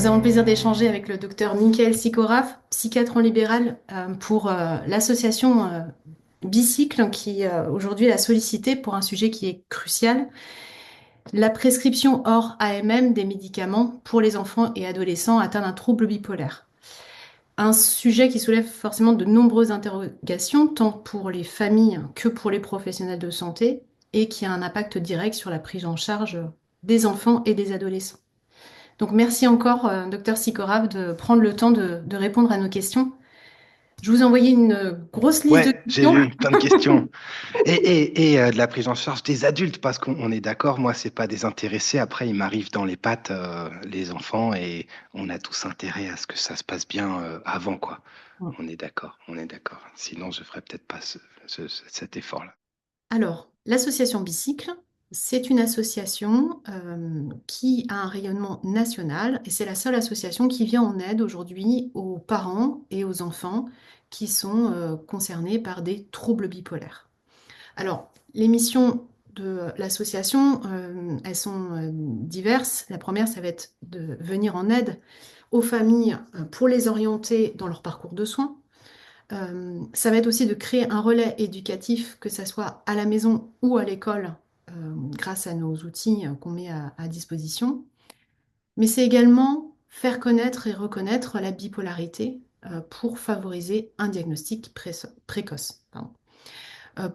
Nous avons le plaisir d'échanger avec le docteur Michael Sikoraf, psychiatre en libéral, pour l'association Bicycle qui aujourd'hui a sollicité pour un sujet qui est crucial, la prescription hors AMM des médicaments pour les enfants et adolescents atteints d'un trouble bipolaire. Un sujet qui soulève forcément de nombreuses interrogations, tant pour les familles que pour les professionnels de santé, et qui a un impact direct sur la prise en charge des enfants et des adolescents. Donc merci encore, docteur Sikorov, de prendre le temps de répondre à nos questions. Je vous ai envoyé une grosse liste de Ouais, j'ai questions. vu plein de questions. Et de la prise en charge des adultes, parce qu'on est d'accord, moi, c'est pas des intéressés. Après, ils m'arrivent dans les pattes, les enfants, et on a tous intérêt à ce que ça se passe bien avant, quoi. On est d'accord, on est d'accord. Sinon, je ferais peut-être pas cet effort-là. Alors, l'association Bicycle, c'est une association qui a un rayonnement national et c'est la seule association qui vient en aide aujourd'hui aux parents et aux enfants qui sont concernés par des troubles bipolaires. Alors, les missions de l'association, elles sont diverses. La première, ça va être de venir en aide aux familles pour les orienter dans leur parcours de soins. Ça va être aussi de créer un relais éducatif, que ce soit à la maison ou à l'école, grâce à nos outils qu'on met à disposition. Mais c'est également faire connaître et reconnaître la bipolarité pour favoriser un diagnostic précoce. Pardon.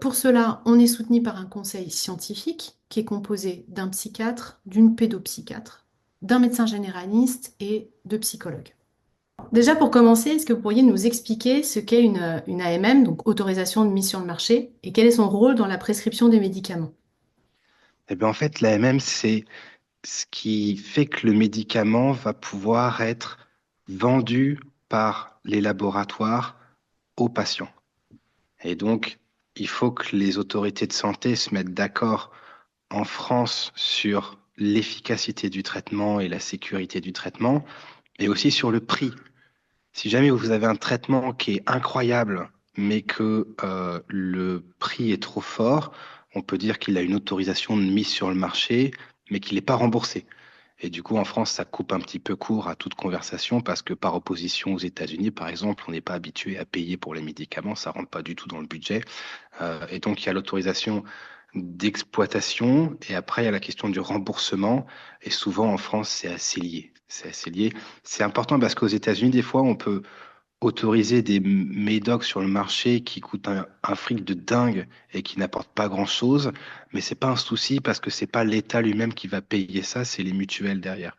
Pour cela, on est soutenu par un conseil scientifique qui est composé d'un psychiatre, d'une pédopsychiatre, d'un médecin généraliste et de psychologues. Déjà, pour commencer, est-ce que vous pourriez nous expliquer ce qu'est une AMM, donc autorisation de mise sur le marché, et quel est son rôle dans la prescription des médicaments? Eh bien, en fait, l'AMM, c'est ce qui fait que le médicament va pouvoir être vendu par les laboratoires aux patients. Et donc, il faut que les autorités de santé se mettent d'accord en France sur l'efficacité du traitement et la sécurité du traitement, et aussi sur le prix. Si jamais vous avez un traitement qui est incroyable, mais que le prix est trop fort, on peut dire qu'il a une autorisation de mise sur le marché, mais qu'il n'est pas remboursé. Et du coup, en France, ça coupe un petit peu court à toute conversation parce que par opposition aux États-Unis, par exemple, on n'est pas habitué à payer pour les médicaments, ça rentre pas du tout dans le budget. Et donc, il y a l'autorisation d'exploitation et après, il y a la question du remboursement. Et souvent, en France, c'est assez lié. C'est assez lié. C'est important parce qu'aux États-Unis, des fois, on peut autoriser des médocs sur le marché qui coûtent un fric de dingue et qui n'apportent pas grand-chose, mais c'est pas un souci parce que c'est pas l'État lui-même qui va payer ça, c'est les mutuelles derrière.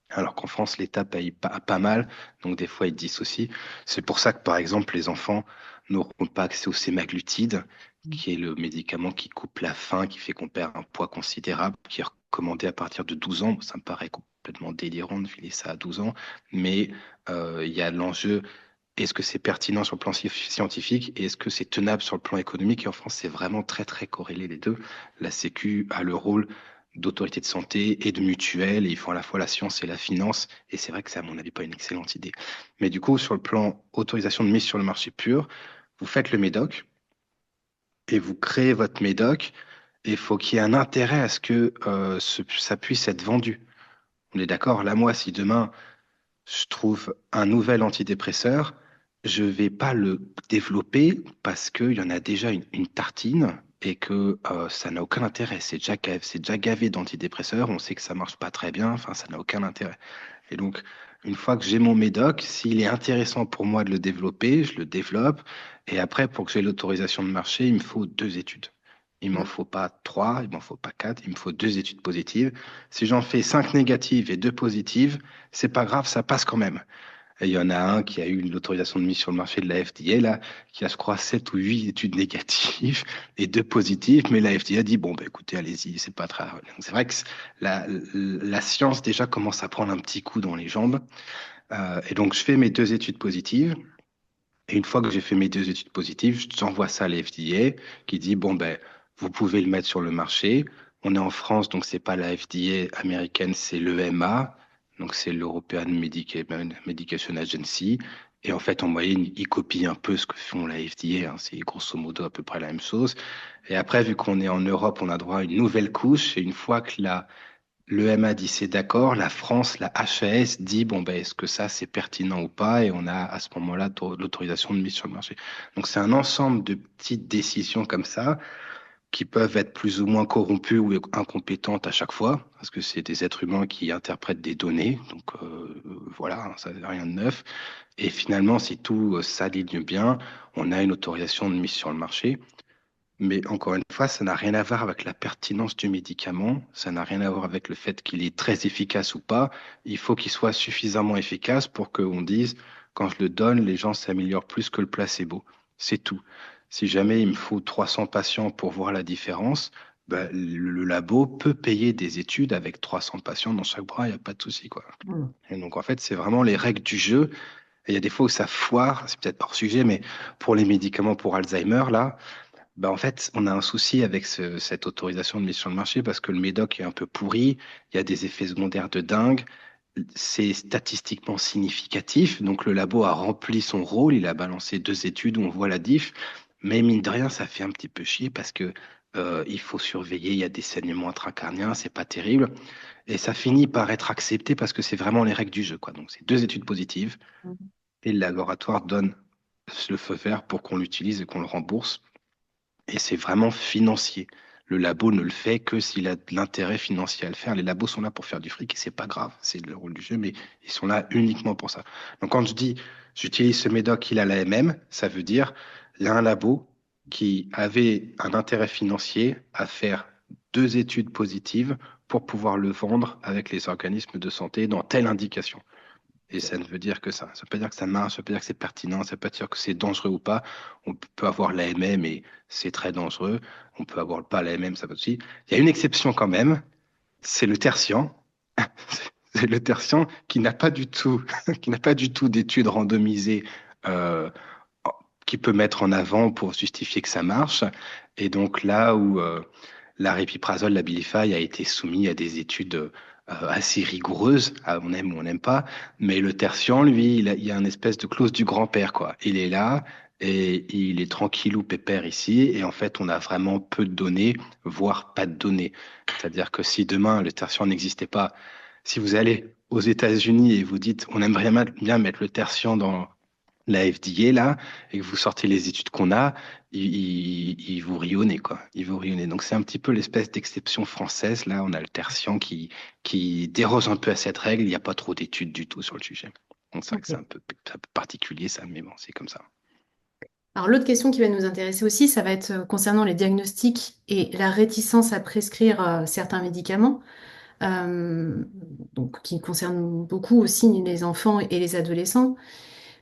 Alors qu'en France, l'État paye pas mal, donc des fois, ils dissocient. C'est pour ça que, par exemple, les enfants n'auront pas accès au sémaglutide, qui est le médicament qui coupe la faim, qui fait qu'on perd un poids considérable, qui est recommandé à partir de 12 ans. Ça me paraît complètement délirant de filer ça à 12 ans, mais il y a l'enjeu, est-ce que c'est pertinent sur le plan scientifique et est-ce que c'est tenable sur le plan économique? Et en France, c'est vraiment très, très corrélé les deux. La Sécu a le rôle d'autorité de santé et de mutuelle, et ils font à la fois la science et la finance, et c'est vrai que c'est à mon avis pas une excellente idée. Mais du coup, sur le plan autorisation de mise sur le marché pur, vous faites le médoc et vous créez votre médoc, et il faut qu'il y ait un intérêt à ce que ça puisse être vendu. On est d'accord? Là, moi, si demain je trouve un nouvel antidépresseur, je vais pas le développer parce qu'il y en a déjà une tartine et que ça n'a aucun intérêt. C'est déjà gavé d'antidépresseurs, on sait que ça marche pas très bien, enfin ça n'a aucun intérêt. Et donc, une fois que j'ai mon médoc, s'il est intéressant pour moi de le développer, je le développe. Et après, pour que j'ai l'autorisation de marché, il me faut deux études. Il m'en Mm. faut pas trois, il m'en faut pas quatre, il me faut deux études positives. Si j'en fais cinq négatives et deux positives, c'est pas grave, ça passe quand même. Et il y en a un qui a eu l'autorisation de mise sur le marché de la FDA, là, qui a, je crois, sept ou huit études négatives et deux positives, mais la FDA a dit, bon, bah, écoutez, allez-y, c'est pas très grave. Donc, c'est vrai que la science, déjà, commence à prendre un petit coup dans les jambes. Et donc, je fais mes deux études positives. Et une fois que j'ai fait mes deux études positives, j'envoie ça à la FDA qui dit, bon, ben, vous pouvez le mettre sur le marché. On est en France, donc c'est pas la FDA américaine, c'est l'EMA, donc c'est l'European Medication Agency. Et en fait, en moyenne, ils copient un peu ce que font la FDA, hein. C'est grosso modo à peu près la même chose. Et après, vu qu'on est en Europe, on a droit à une nouvelle couche. Et une fois que l'EMA dit c'est d'accord, la France, la HAS dit bon ben est-ce que ça c'est pertinent ou pas et on a à ce moment-là l'autorisation de mise sur le marché. Donc c'est un ensemble de petites décisions comme ça qui peuvent être plus ou moins corrompues ou incompétentes à chaque fois parce que c'est des êtres humains qui interprètent des données. Donc voilà, hein, ça n'a rien de neuf. Et finalement, si tout s'aligne bien, on a une autorisation de mise sur le marché. Mais encore une fois, ça n'a rien à voir avec la pertinence du médicament, ça n'a rien à voir avec le fait qu'il est très efficace ou pas. Il faut qu'il soit suffisamment efficace pour qu'on dise, quand je le donne, les gens s'améliorent plus que le placebo. C'est tout. Si jamais il me faut 300 patients pour voir la différence, ben, le labo peut payer des études avec 300 patients dans chaque bras, il n'y a pas de souci, quoi. Mm. Et donc, en fait, c'est vraiment les règles du jeu. Et il y a des fois où ça foire, c'est peut-être hors sujet, mais pour les médicaments pour Alzheimer, là, bah en fait, on a un souci avec cette autorisation de mise sur le marché parce que le médoc est un peu pourri, il y a des effets secondaires de dingue, c'est statistiquement significatif, donc le labo a rempli son rôle, il a balancé 2 études où on voit la diff, mais mine de rien, ça fait un petit peu chier parce que il faut surveiller, il y a des saignements intracarniens, c'est pas terrible, et ça finit par être accepté parce que c'est vraiment les règles du jeu, quoi. Donc c'est 2 études positives et le laboratoire donne le feu vert pour qu'on l'utilise et qu'on le rembourse. Et c'est vraiment financier. Le labo ne le fait que s'il a de l'intérêt financier à le faire. Les labos sont là pour faire du fric et c'est pas grave, c'est le rôle du jeu, mais ils sont là uniquement pour ça. Donc quand je dis j'utilise ce médoc, il a la MM, ça veut dire il y a un labo qui avait un intérêt financier à faire 2 études positives pour pouvoir le vendre avec les organismes de santé dans telle indication. Et ça ne veut dire que ça. Ça ne veut pas dire que ça marche, ça ne veut pas dire que c'est pertinent, ça ne veut pas dire que c'est dangereux ou pas. On peut avoir l'AMM et c'est très dangereux. On peut avoir pas l'AMM, ça va aussi. Il y a une exception quand même, c'est le tertian. C'est le tertian qui n'a pas du tout, qui n'a pas du tout d'études randomisées euh, qui peut mettre en avant pour justifier que ça marche. Et donc là où l'aripiprazole, l'Abilify a été soumis à des études assez rigoureuses, on aime ou on n'aime pas, mais le tertian, lui, il y a une espèce de clause du grand-père, quoi. Il est là et il est tranquillou pépère ici, et en fait, on a vraiment peu de données, voire pas de données. C'est-à-dire que si demain le tertian n'existait pas, si vous allez aux États-Unis et vous dites on aimerait bien mettre le tertian dans la FDA là, et que vous sortez les études qu'on a, ils vous rionnez, quoi. Ils vous rionnez. Donc c'est un petit peu l'espèce d'exception française. Là, on a le tertian qui déroge un peu à cette règle. Il n'y a pas trop d'études du tout sur le sujet. Donc c'est vrai que Ok. c'est un peu particulier ça, mais bon, c'est comme ça. Alors l'autre question qui va nous intéresser aussi, ça va être concernant les diagnostics et la réticence à prescrire certains médicaments, euh, donc qui concernent beaucoup aussi les enfants et les adolescents.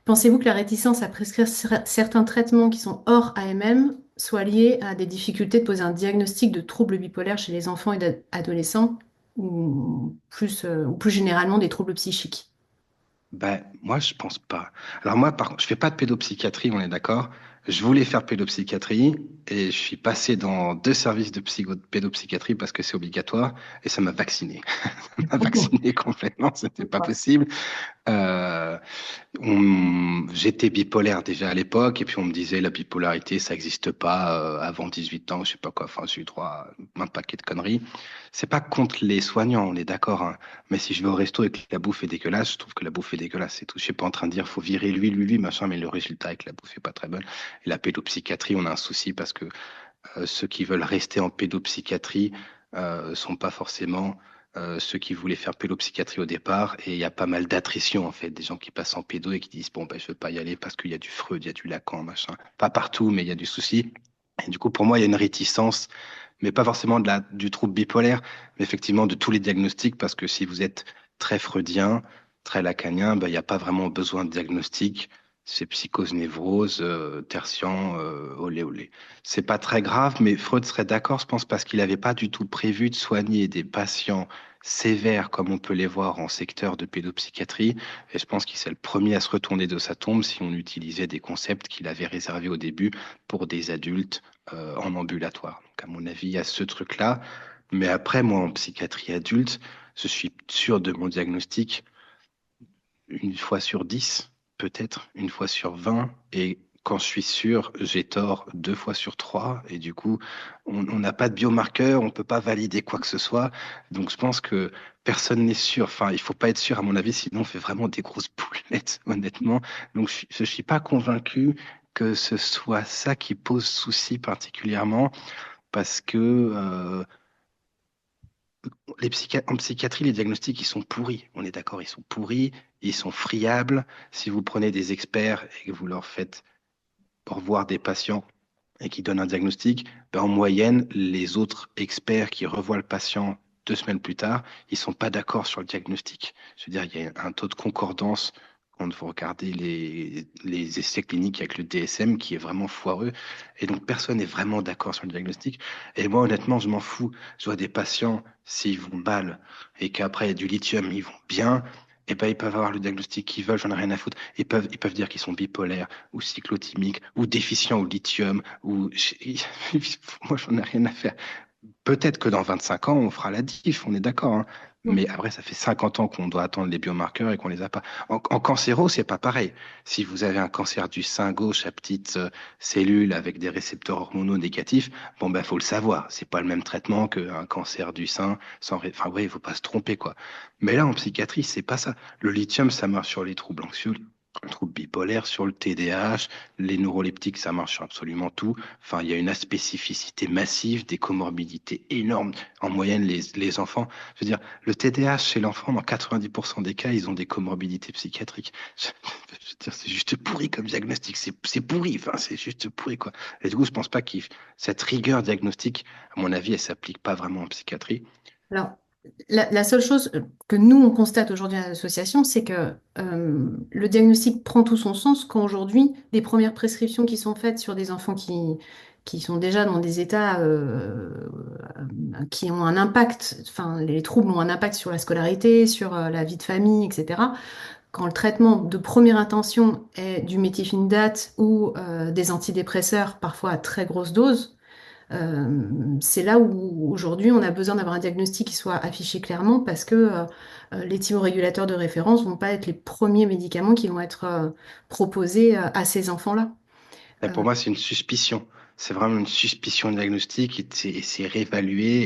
Pensez-vous que la réticence à prescrire certains traitements qui sont hors AMM soit liée à des difficultés de poser un diagnostic de troubles bipolaires chez les enfants et adolescents ou plus généralement des troubles psychiques? Ben, moi, je pense pas. Alors moi, par contre, je fais pas de pédopsychiatrie, on est d'accord. Je voulais faire pédopsychiatrie et je suis passé dans 2 services de pédopsychiatrie parce que c'est obligatoire et ça m'a vacciné. Ça m'a vacciné complètement, c'était pas possible. Euh, J'étais bipolaire déjà à l'époque, et puis on me disait la bipolarité, ça n'existe pas avant 18 ans, je sais pas quoi. Enfin, j'ai eu droit à un paquet de conneries. C'est pas contre les soignants, on est d'accord, hein. Mais si je vais au resto et que la bouffe est dégueulasse, je trouve que la bouffe est dégueulasse, c'est tout. Je suis pas en train de dire faut virer lui, machin, mais le résultat est que la bouffe est pas très bonne. Et la pédopsychiatrie, on a un souci parce que ceux qui veulent rester en pédopsychiatrie sont pas forcément ceux qui voulaient faire pédopsychiatrie au départ. Et il y a pas mal d'attrition, en fait, des gens qui passent en pédo et qui disent, bon, ben, je veux pas y aller parce qu'il y a du Freud, il y a du Lacan, machin. Pas partout, mais il y a du souci. Et du coup, pour moi, il y a une réticence, mais pas forcément du trouble bipolaire, mais effectivement de tous les diagnostics, parce que si vous êtes très freudien, très lacanien, ben, il n'y a pas vraiment besoin de diagnostic. C'est psychose, névrose, tertian, olé olé. C'est pas très grave, mais Freud serait d'accord, je pense, parce qu'il n'avait pas du tout prévu de soigner des patients sévères comme on peut les voir en secteur de pédopsychiatrie. Et je pense qu'il serait le premier à se retourner de sa tombe si on utilisait des concepts qu'il avait réservés au début pour des adultes en ambulatoire. Donc, à mon avis, il y a ce truc-là. Mais après, moi, en psychiatrie adulte, je suis sûr de mon diagnostic 1 fois sur 10, peut-être 1 fois sur 20. Et quand je suis sûr, j'ai tort 2 fois sur 3, et du coup, on n'a pas de biomarqueur, on peut pas valider quoi que ce soit. Donc, je pense que personne n'est sûr. Enfin, il faut pas être sûr, à mon avis, sinon on fait vraiment des grosses boulettes, honnêtement. Donc, je suis pas convaincu que ce soit ça qui pose souci particulièrement, parce que en psychiatrie, les diagnostics, ils sont pourris. On est d'accord, ils sont pourris, ils sont friables. Si vous prenez des experts et que vous leur faites revoir des patients et qui donnent un diagnostic, ben, en moyenne, les autres experts qui revoient le patient 2 semaines plus tard, ils sont pas d'accord sur le diagnostic. Je veux dire, il y a un taux de concordance quand vous regardez les essais cliniques avec le DSM qui est vraiment foireux. Et donc, personne n'est vraiment d'accord sur le diagnostic. Et moi, honnêtement, je m'en fous. Je vois des patients, s'ils vont mal et qu'après, il y a du lithium, ils vont bien. Et ben, ils peuvent avoir le diagnostic qu'ils veulent, j'en ai rien à foutre. Ils peuvent dire qu'ils sont bipolaires ou cyclotimiques ou déficients au lithium ou moi j'en ai rien à faire. Peut-être que dans 25 ans on fera la diff, on est d'accord, hein. Mais Mm. après ça fait 50 ans qu'on doit attendre les biomarqueurs et qu'on les a pas. En cancéro, c'est pas pareil. Si vous avez un cancer du sein gauche à petites cellules avec des récepteurs hormonaux négatifs, bon ben faut le savoir, c'est pas le même traitement qu'un cancer du sein enfin ouais, il faut pas se tromper quoi. Mais là en psychiatrie, c'est pas ça. Le lithium, ça marche sur les troubles anxieux, le trouble bipolaire, sur le TDAH, les neuroleptiques, ça marche sur absolument tout. Enfin, il y a une aspécificité massive, des comorbidités énormes. En moyenne, les enfants, je veux dire, le TDAH chez l'enfant, dans 90% des cas, ils ont des comorbidités psychiatriques. Je veux dire, c'est juste pourri comme diagnostic. C'est pourri. Enfin, c'est juste pourri, quoi. Et du coup, je pense pas que cette rigueur diagnostique, à mon avis, elle s'applique pas vraiment en psychiatrie. Alors, la seule chose que nous, on constate aujourd'hui à l'association, c'est que le diagnostic prend tout son sens quand aujourd'hui, les premières prescriptions qui sont faites sur des enfants qui sont déjà dans des états qui ont un impact, enfin, les troubles ont un impact sur la scolarité, sur la vie de famille, etc. Quand le traitement de première intention est du méthylphénidate ou des antidépresseurs, parfois à très grosse dose, c'est là où aujourd'hui on a besoin d'avoir un diagnostic qui soit affiché clairement parce que les thymorégulateurs de référence vont pas être les premiers médicaments qui vont être proposés à ces enfants-là. Et Euh, pour moi, c'est une suspicion. C'est vraiment une suspicion diagnostique et c'est réévalué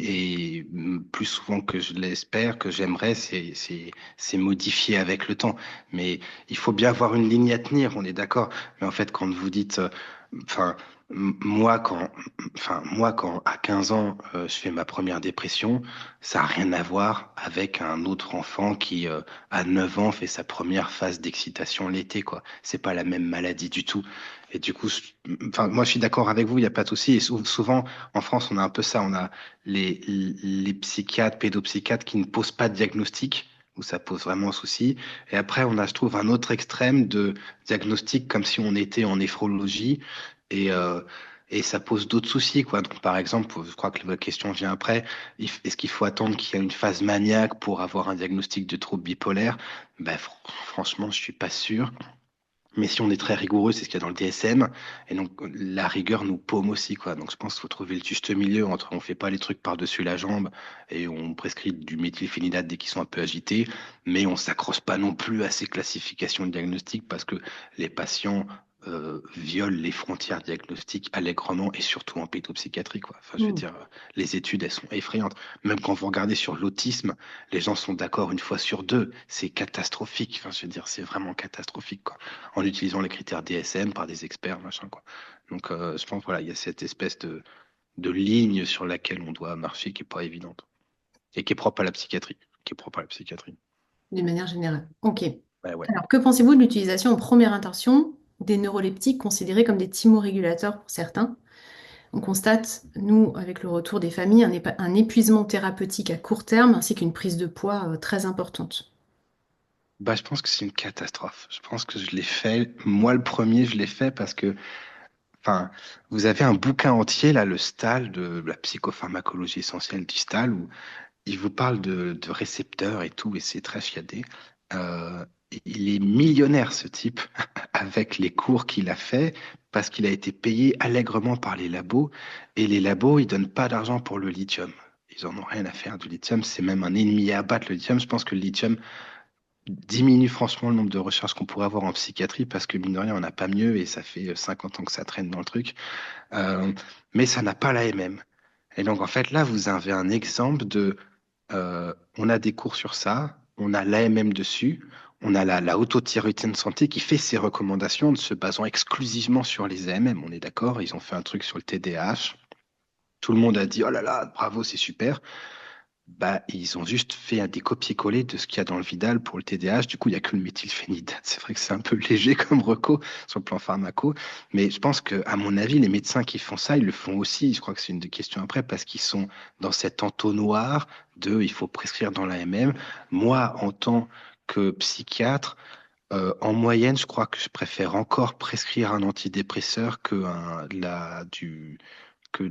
et plus souvent que je l'espère, que j'aimerais, c'est modifié avec le temps. Mais il faut bien avoir une ligne à tenir, on est d'accord. Mais en fait, quand vous dites, enfin, moi, moi, quand à 15 ans, je fais ma première dépression, ça n'a rien à voir avec un autre enfant qui, à 9 ans, fait sa première phase d'excitation l'été, quoi. C'est pas la même maladie du tout. Et du coup, enfin, moi, je suis d'accord avec vous, il n'y a pas de souci. Et souvent, en France, on a un peu ça. On a les psychiatres, pédopsychiatres qui ne posent pas de diagnostic, où ça pose vraiment souci. Et après, on a, je trouve, un autre extrême de diagnostic, comme si on était en néphrologie. Et, euh, et ça pose d'autres soucis, quoi. Donc, par exemple, je crois que la question vient après. Est-ce qu'il faut attendre qu'il y ait une phase maniaque pour avoir un diagnostic de trouble bipolaire? Ben, franchement, je suis pas sûr. Mais si on est très rigoureux, c'est ce qu'il y a dans le DSM. Et donc, la rigueur nous paume aussi, quoi. Donc, je pense qu'il faut trouver le juste milieu entre on fait pas les trucs par-dessus la jambe et on prescrit du méthylphénidate dès qu'ils sont un peu agités, mais on s'accroche pas non plus à ces classifications de diagnostic parce que les patients violent les frontières diagnostiques allègrement et surtout en pédopsychiatrie, quoi. Enfin, je veux hmm. dire, les études, elles sont effrayantes. Même quand vous regardez sur l'autisme, les gens sont d'accord 1 fois sur 2. C'est catastrophique. Enfin, je veux dire, c'est vraiment catastrophique, quoi, en utilisant les critères DSM par des experts, machin, quoi. Donc, je pense, voilà, il y a cette espèce de ligne sur laquelle on doit marcher qui est pas évidente et qui est propre à la psychiatrie, qui est propre à la psychiatrie. D'une manière générale. Ok. Ouais, ouais. Alors, que pensez-vous de l'utilisation en première intention des neuroleptiques considérés comme des thymorégulateurs pour certains? On constate, nous, avec le retour des familles, un épuisement thérapeutique à court terme ainsi qu'une prise de poids très importante. Bah, je pense que c'est une catastrophe. Je pense que je l'ai fait. Moi, le premier, je l'ai fait parce que, enfin, vous avez un bouquin entier, là, le STAL, de la psychopharmacologie essentielle du STAL, où il vous parle de récepteurs et tout, et c'est très chiadé. Il est millionnaire, ce type, avec les cours qu'il a fait, parce qu'il a été payé allègrement par les labos, et les labos, ils donnent pas d'argent pour le lithium. Ils en ont rien à faire du lithium, c'est même un ennemi à abattre, le lithium. Je pense que le lithium, diminue franchement le nombre de recherches qu'on pourrait avoir en psychiatrie parce que mine de rien, on n'a pas mieux et ça fait 50 ans que ça traîne dans le truc. Euh, mais ça n'a pas l'AMM. Et donc, en fait, là, vous avez un exemple de, on a des cours sur ça, on a l'AMM dessus, on a la Haute Autorité de Santé qui fait ses recommandations en se basant exclusivement sur les AMM. On est d'accord, ils ont fait un truc sur le TDAH. Tout le monde a dit, oh là là, bravo, c'est super. Bah, ils ont juste fait des copier-coller de ce qu'il y a dans le Vidal pour le TDAH. Du coup, il n'y a que le méthylphénidate. C'est vrai que c'est un peu léger comme reco sur le plan pharmaco. Mais je pense que, à mon avis, les médecins qui font ça, ils le font aussi. Je crois que c'est une des questions après parce qu'ils sont dans cet entonnoir de il faut prescrire dans l'AMM. Moi, en tant que psychiatre, en moyenne, je crois que je préfère encore prescrire un antidépresseur que de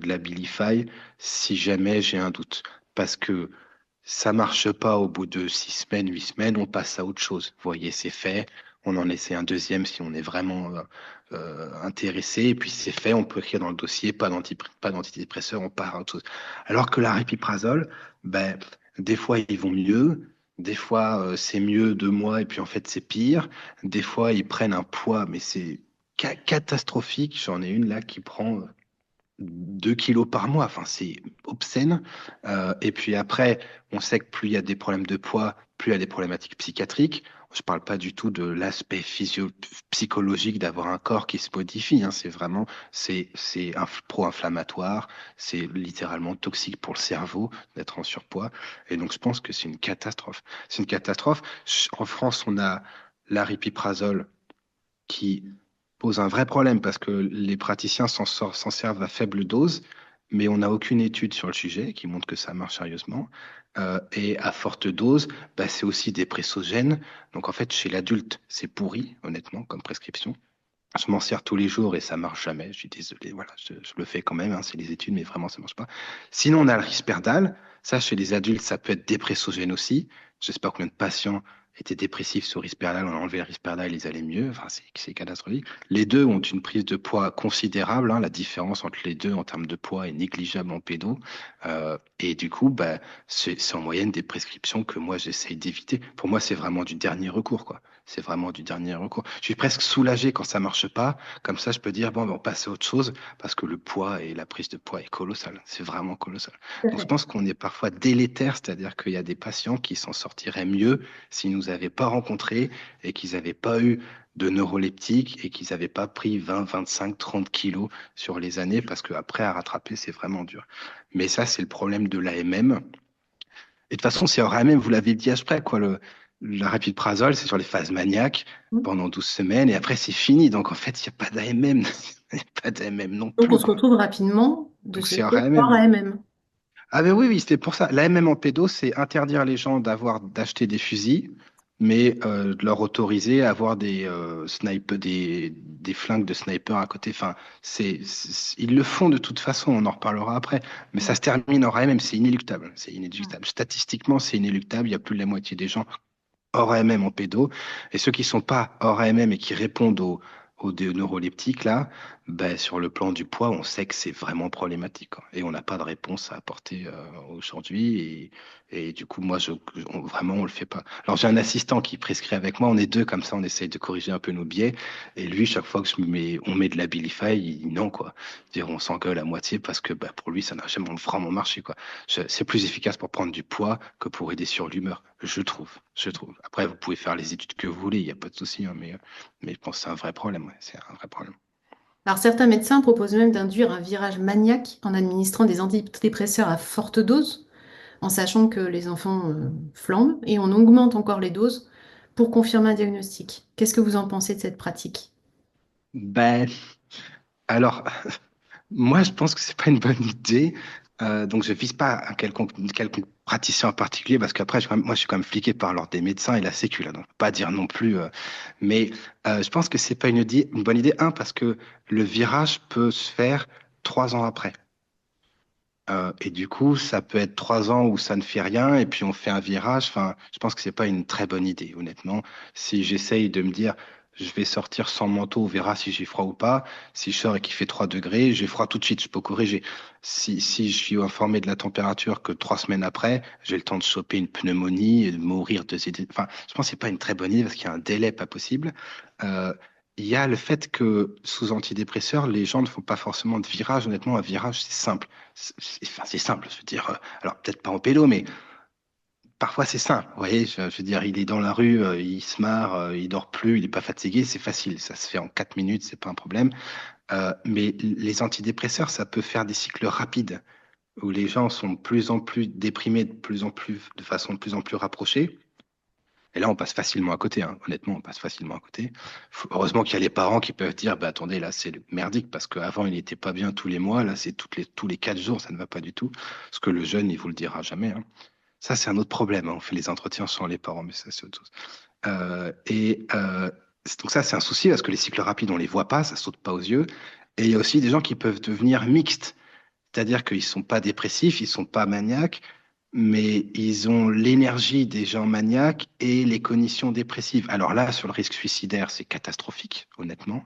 la Abilify si jamais j'ai un doute. Parce que ça marche pas au bout de 6 semaines, 8 semaines, on passe à autre chose. Vous voyez, c'est fait. On en essaie un deuxième si on est vraiment intéressé. Et puis c'est fait, on peut écrire dans le dossier, pas d'antidépresseur, on part à autre chose. Alors que la répiprazole, ben, des fois ils vont mieux, des fois c'est mieux 2 mois et puis en fait c'est pire. Des fois ils prennent un poids, mais c'est catastrophique. J'en ai une là qui prend 2 kilos par mois, enfin c'est obscène. Et puis après, on sait que plus il y a des problèmes de poids, plus il y a des problématiques psychiatriques. Je parle pas du tout de l'aspect psychologique d'avoir un corps qui se modifie, hein. C'est vraiment, c'est pro-inflammatoire, c'est littéralement toxique pour le cerveau d'être en surpoids. Et donc je pense que c'est une catastrophe. C'est une catastrophe. En France, on a l'aripiprazole qui pose un vrai problème parce que les praticiens s'en servent à faible dose, mais on n'a aucune étude sur le sujet qui montre que ça marche sérieusement. Et à forte dose, bah, c'est aussi dépressogène. Donc en fait, chez l'adulte, c'est pourri, honnêtement, comme prescription. Je m'en sers tous les jours et ça marche jamais. Je suis désolé, voilà, je le fais quand même, hein, c'est les études, mais vraiment, ça marche pas. Sinon, on a le Risperdal. Ça, chez les adultes, ça peut être dépressogène aussi. Je sais pas combien de patients étaient dépressifs sur Risperdal. On a enlevé le Risperdal, ils allaient mieux. Enfin, c'est catastrophique. Les deux ont une prise de poids considérable, hein. La différence entre les deux en termes de poids est négligeable en pédo. Et du coup, bah, c'est en moyenne des prescriptions que moi, j'essaye d'éviter. Pour moi, c'est vraiment du dernier recours, quoi. C'est vraiment du dernier recours. Je suis presque soulagé quand ça marche pas. Comme ça, je peux dire, bon, ben, on passe à autre chose parce que le poids et la prise de poids est colossale. C'est vraiment colossal. Tout à Donc, je fait. pense qu'on est parfois délétère, c'est-à-dire qu'il y a des patients qui s'en sortiraient mieux s'ils nous avaient pas rencontrés et qu'ils n'avaient pas eu de neuroleptiques et qu'ils n'avaient pas pris 20, 25, 30 kilos sur les années parce qu'après, à rattraper, c'est vraiment dur. Mais ça, c'est le problème de l'AMM. Et de toute façon, c'est même, vous l'avez dit après, quoi, le rapide-prazole, c'est sur les phases maniaques pendant 12 semaines et après, c'est fini. Donc, en fait, il n'y a pas d'AMM. Il n'y a pas d'AMM non Donc, on plus, se quoi. retrouve rapidement de Donc, ce c'est fait hors hors AMM. AMM. Ah, ben oui, oui, c'était pour ça. L'AMM en pédo, c'est interdire les gens d'acheter des fusils, mais de leur autoriser à avoir des flingues de sniper à côté. Enfin, ils le font de toute façon, on en reparlera après. Mais ça se termine hors AMM, c'est inéluctable. C'est inéluctable. Statistiquement, c'est inéluctable. Il y a plus de la moitié des gens hors AMM en pédo. Et ceux qui sont pas hors AMM et qui répondent aux neuroleptiques, là, ben, sur le plan du poids, on sait que c'est vraiment problématique, quoi. Et on n'a pas de réponse à apporter aujourd'hui. Et du coup, moi, vraiment, on le fait pas. Alors, j'ai un assistant qui prescrit avec moi. On est deux, comme ça, on essaye de corriger un peu nos biais. Et lui, chaque fois que on met de la Abilify, non, quoi. Dire, on s'engueule à moitié parce que bah, pour lui, ça n'a jamais vraiment marché, quoi. C'est plus efficace pour prendre du poids que pour aider sur l'humeur, je trouve. Je trouve. Après, vous pouvez faire les études que vous voulez, il n'y a pas de souci, hein, mais je pense que c'est un vrai problème. Ouais, c'est un vrai problème. Alors, certains médecins proposent même d'induire un virage maniaque en administrant des antidépresseurs à forte dose, en sachant que les enfants flambent, et on augmente encore les doses pour confirmer un diagnostic. Qu'est-ce que vous en pensez de cette pratique? Ben, alors, moi, je pense que c'est pas une bonne idée. Donc, je vise pas un quelconque praticien en particulier, parce qu'après, moi, je suis quand même fliqué par l'ordre des médecins et la Sécu, là, donc pas dire non plus. Mais je pense que c'est pas une bonne idée. Un, parce que le virage peut se faire 3 ans après. Et du coup, ça peut être 3 ans où ça ne fait rien et puis on fait un virage. Enfin, je pense que c'est pas une très bonne idée, honnêtement. Si j'essaye de me dire, Je vais sortir sans manteau, on verra si j'ai froid ou pas. Si je sors et qu'il fait 3 degrés, j'ai froid tout de suite, je peux corriger. Si je suis informé de la température que 3 semaines après, j'ai le temps de choper une pneumonie et de mourir de ces... Enfin, je pense que c'est pas une très bonne idée parce qu'il y a un délai pas possible. Euh, il y a le fait que sous antidépresseurs, les gens ne font pas forcément de virage. Honnêtement, un virage, c'est simple. Enfin, c'est simple, je veux dire. Alors, peut-être pas en pédo, mais parfois, c'est simple. Vous voyez, je veux dire, il est dans la rue, il se marre, il dort plus, il n'est pas fatigué, c'est facile. Ça se fait en 4 minutes, c'est pas un problème. Mais les antidépresseurs, ça peut faire des cycles rapides où les gens sont de plus en plus déprimés, de plus en plus, de façon de plus en plus rapprochée. Et là, on passe facilement à côté, hein. Honnêtement, on passe facilement à côté. Heureusement qu'il y a les parents qui peuvent dire, bah, attendez, là, c'est merdique parce qu'avant, il n'était pas bien tous les mois. Là, c'est tous les 4 jours, ça ne va pas du tout. Parce que le jeune, il vous le dira jamais, hein. Ça, c'est un autre problème, hein. On fait les entretiens sans les parents, mais ça, c'est autre chose. Donc ça, c'est un souci parce que les cycles rapides, on les voit pas, ça saute pas aux yeux. Et il y a aussi des gens qui peuvent devenir mixtes, c'est-à-dire qu'ils sont pas dépressifs, ils sont pas maniaques, mais ils ont l'énergie des gens maniaques et les cognitions dépressives. Alors là, sur le risque suicidaire, c'est catastrophique, honnêtement.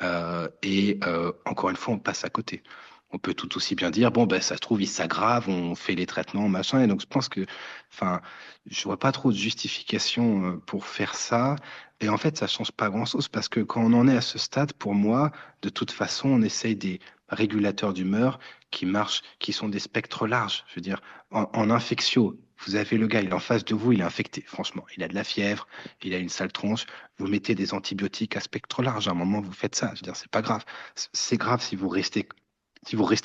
Encore une fois, on passe à côté. On peut tout aussi bien dire, bon, ben, ça se trouve, il s'aggrave, on fait les traitements, machin. Et donc, je pense que, enfin, je vois pas trop de justification pour faire ça. Et en fait, ça change pas grand-chose parce que quand on en est à ce stade, pour moi, de toute façon, on essaye des régulateurs d'humeur qui marchent, qui sont des spectres larges. Je veux dire, en infectio, vous avez le gars, il est en face de vous, il est infecté, franchement. Il a de la fièvre, il a une sale tronche, vous mettez des antibiotiques à spectre large. À un moment, vous faites ça. Je veux dire, c'est pas grave. C'est grave si vous restez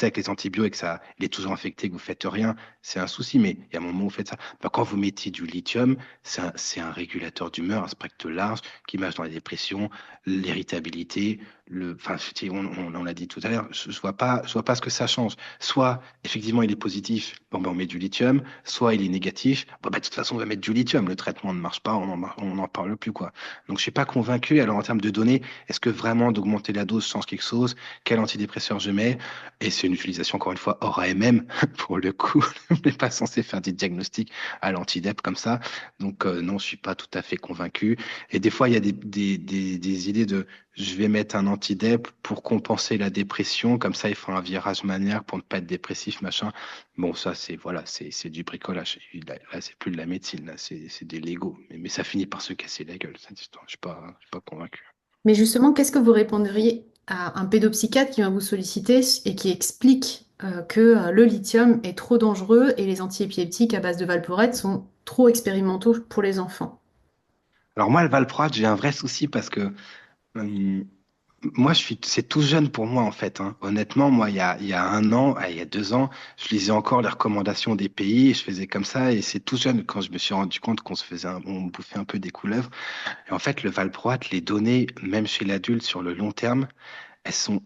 avec les antibiotiques et que ça, il est toujours infecté, que vous faites rien, c'est un souci. Mais il y a un moment où vous faites ça. Ben, quand vous mettez du lithium, c'est un régulateur d'humeur, un spectre large qui marche dans la dépression, l'irritabilité, enfin, on l'a dit tout à l'heure. Je vois pas ce que ça change. Soit, effectivement, il est positif, bon, ben, on met du lithium. Soit il est négatif, bon, ben, de toute façon, on va mettre du lithium. Le traitement ne marche pas, on n'en parle plus, quoi. Donc, je suis pas convaincu. Alors, en termes de données, est-ce que vraiment d'augmenter la dose change quelque chose? Quel antidépresseur je mets? Et c'est une utilisation, encore une fois, hors AMM, pour le coup. On n'est pas censé faire des diagnostics à l'antidep comme ça. Donc, non, je suis pas tout à fait convaincu. Et des fois, il y a des idées de je vais mettre un antidep pour compenser la dépression. Comme ça, il faut un virage maniaque pour ne pas être dépressif, machin. Bon, ça, voilà, c'est du bricolage. Là, c'est plus de la médecine, là, c'est des Lego. Mais ça finit par se casser la gueule, cette histoire. Je suis pas convaincu. Mais justement, qu'est-ce que vous répondriez à un pédopsychiatre qui va vous solliciter et qui explique que le lithium est trop dangereux et les antiépileptiques à base de valproate sont trop expérimentaux pour les enfants? Alors moi, le valproate, j'ai un vrai souci parce que hum, moi, c'est tout jeune pour moi en fait, hein. Honnêtement, moi, il y a un an, il y a 2 ans, je lisais encore les recommandations des pays et je faisais comme ça. Et c'est tout jeune quand je me suis rendu compte qu'on se faisait, on bouffait un peu des couleuvres. Et en fait, le valproate, les données, même chez l'adulte sur le long terme, elles sont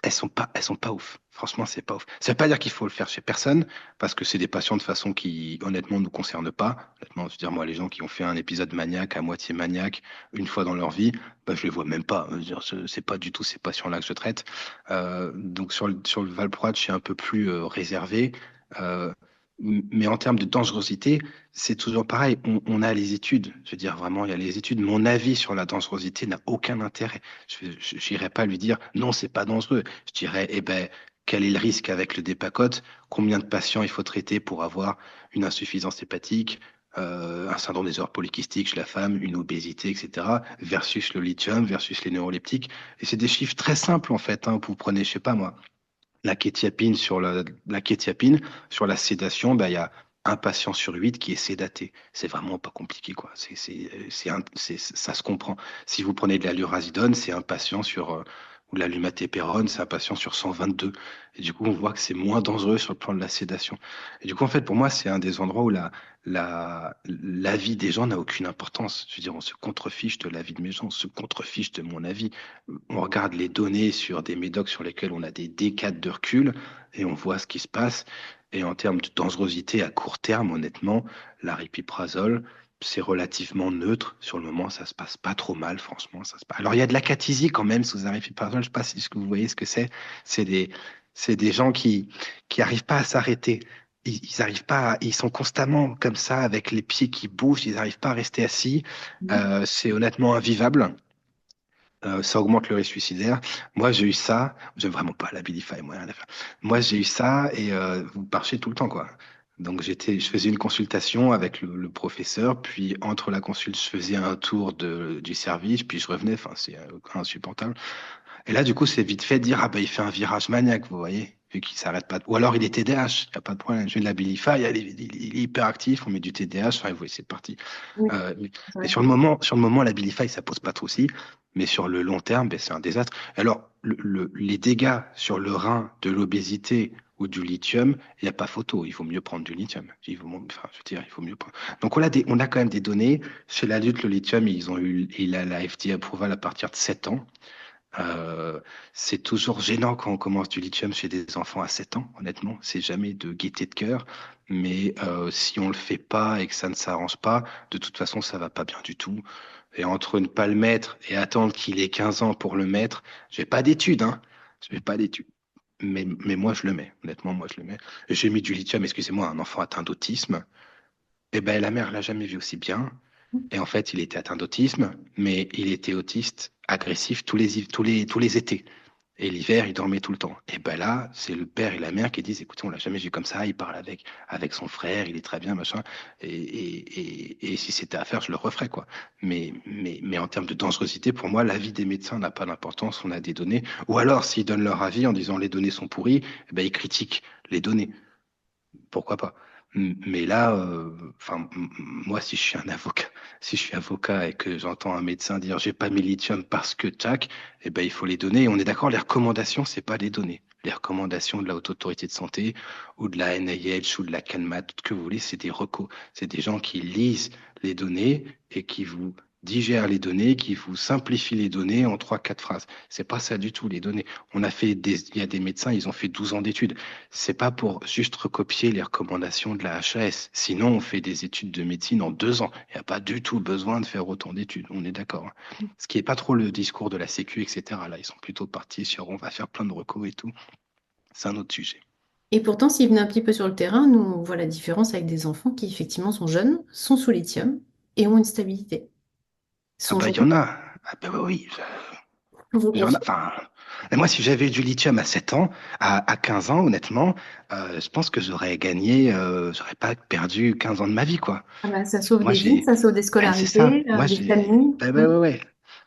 elles sont pas ouf. Franchement, c'est pas ouf. Ça veut pas dire qu'il faut le faire chez personne, parce que c'est des patients de façon qui, honnêtement, nous concernent pas. Honnêtement, je veux dire, moi, les gens qui ont fait un épisode maniaque, à moitié maniaque, une fois dans leur vie, bah, je les vois même pas. Je veux dire, c'est pas du tout ces patients-là que je traite. Donc, sur le valproate, je suis un peu plus réservé. Euh, mais en termes de dangerosité, c'est toujours pareil. On a les études. Je veux dire, vraiment, il y a les études. Mon avis sur la dangerosité n'a aucun intérêt. Je n'irai pas lui dire non, c'est pas dangereux. Je dirais, eh ben, quel est le risque avec le Dépacote? Combien de patients il faut traiter pour avoir une insuffisance hépatique, un syndrome des ovaires polykystiques chez la femme, une obésité, etc., versus le lithium, versus les neuroleptiques. Et c'est des chiffres très simples, en fait, hein. Vous prenez, je sais pas moi, la kétiapine sur la sédation, ben, il y a un patient sur 8 qui est sédaté. C'est vraiment pas compliqué, quoi. Ça se comprend. Si vous prenez de la lurazidone, c'est un patient sur, ou de la lumatépérone, c'est un patient sur 122. Et du coup, on voit que c'est moins dangereux sur le plan de la sédation. Et du coup, en fait, pour moi, c'est un des endroits où la vie des gens n'a aucune importance. Je veux dire, on se contrefiche de la vie de mes gens, on se contrefiche de mon avis. On regarde les données sur des médocs sur lesquels on a des décades de recul et on voit ce qui se passe. Et en termes de dangerosité à court terme, honnêtement, l'aripiprazole, c'est relativement neutre. Sur le moment, ça se passe pas trop mal, franchement. Alors, il y a de l'acathisie quand même sous l'aripiprazole. Je sais pas si ce que vous voyez ce que c'est. C'est des, c'est des gens qui arrivent pas à s'arrêter. Ils arrivent pas, ils sont constamment comme ça avec les pieds qui bougent. Ils n'arrivent pas à rester assis. C'est honnêtement invivable. Ça augmente le risque suicidaire. Moi, j'ai eu ça. J'aime vraiment pas la Abilify, moi, rien à faire. Moi, j'ai eu ça et vous marchez tout le temps, quoi. Donc, je faisais une consultation avec le professeur, puis entre la consulte, je faisais un tour du service, puis je revenais. Enfin, c'est insupportable. Et là, du coup, c'est vite fait de dire, ah ben, il fait un virage maniaque, vous voyez, vu qu'il s'arrête pas. Ou alors, il est TDAH, il n'y a pas de problème. Je mets de la Abilify, il est hyper actif, on met du TDAH, enfin, vous voyez, c'est parti. Oui, c'est Mais vrai. sur le moment, la Abilify, ça pose pas de soucis. Mais sur le long terme, ben, c'est un désastre. Alors, les dégâts sur le rein de l'obésité ou du lithium, il n'y a pas photo. Il vaut mieux prendre du lithium. Enfin, je veux dire, il faut mieux prendre. Donc, on a quand même des données. Chez l'adulte, le lithium, il a la FDA approval à partir de 7 ans. Euh, c'est toujours gênant quand on commence du lithium chez des enfants à 7 ans, honnêtement. C'est jamais de gaieté de cœur. Mais si on le fait pas et que ça ne s'arrange pas, de toute façon, ça va pas bien du tout. Et entre ne pas le mettre et attendre qu'il ait 15 ans pour le mettre, j'ai pas d'études, hein. Je n'ai pas d'études. Mais moi, je le mets. Honnêtement, moi, je le mets. J'ai mis du lithium, excusez-moi, un enfant atteint d'autisme. Eh ben, la mère l'a jamais vu aussi bien. Et en fait, il était atteint d'autisme, mais il était autiste agressif tous les étés. Et l'hiver, il dormait tout le temps. Et ben là, c'est le père et la mère qui disent, écoutez, on l'a jamais vu comme ça, il parle avec son frère, il est très bien, machin. Et si c'était à faire, je le referais, quoi. Mais en termes de dangerosité, pour moi, l'avis des médecins n'a pas d'importance, on a des données. Ou alors, s'ils donnent leur avis en disant les données sont pourries, eh ben, ils critiquent les données. Pourquoi pas? Mais là, enfin, moi, si je suis avocat et que j'entends un médecin dire j'ai pas mis lithium parce que tac, eh ben il faut les donner. Et on est d'accord, les recommandations, c'est pas les données. Les recommandations de la Haute Autorité de Santé ou de la NIH ou de la CANMAT, tout ce que vous voulez, c'est des recos. C'est des gens qui lisent les données et qui vous digèrent les données, qui vous simplifient les données en trois, quatre phrases. C'est pas ça du tout, les données. Il y a des médecins, ils ont fait 12 ans d'études. C'est pas pour juste recopier les recommandations de la HAS. Sinon, on fait des études de médecine en 2 ans. Il n'y a pas du tout besoin de faire autant d'études. On est d'accord, hein. Ce qui n'est pas trop le discours de la Sécu, etc. Là, ils sont plutôt partis sur on va faire plein de recos et tout. C'est un autre sujet. Et pourtant, s'il venait un petit peu sur le terrain, nous, on voit la différence avec des enfants qui, effectivement, sont jeunes, sont sous lithium et ont une stabilité. Ils Ah sont bah, il y jeunes, en a. Ah bah oui, je vous j'en ai. confirme. Enfin, et moi, si j'avais eu du lithium à 7 ans, à 15 ans, honnêtement, je pense que j'aurais pas perdu 15 ans de ma vie, quoi. Ah bah, ça sauve Moi, des vies, j'ai. ça sauve des Ben, c'est ça. scolarités, Moi, des j'ai. familles. Ben, ouais, Mm. ouais, ouais.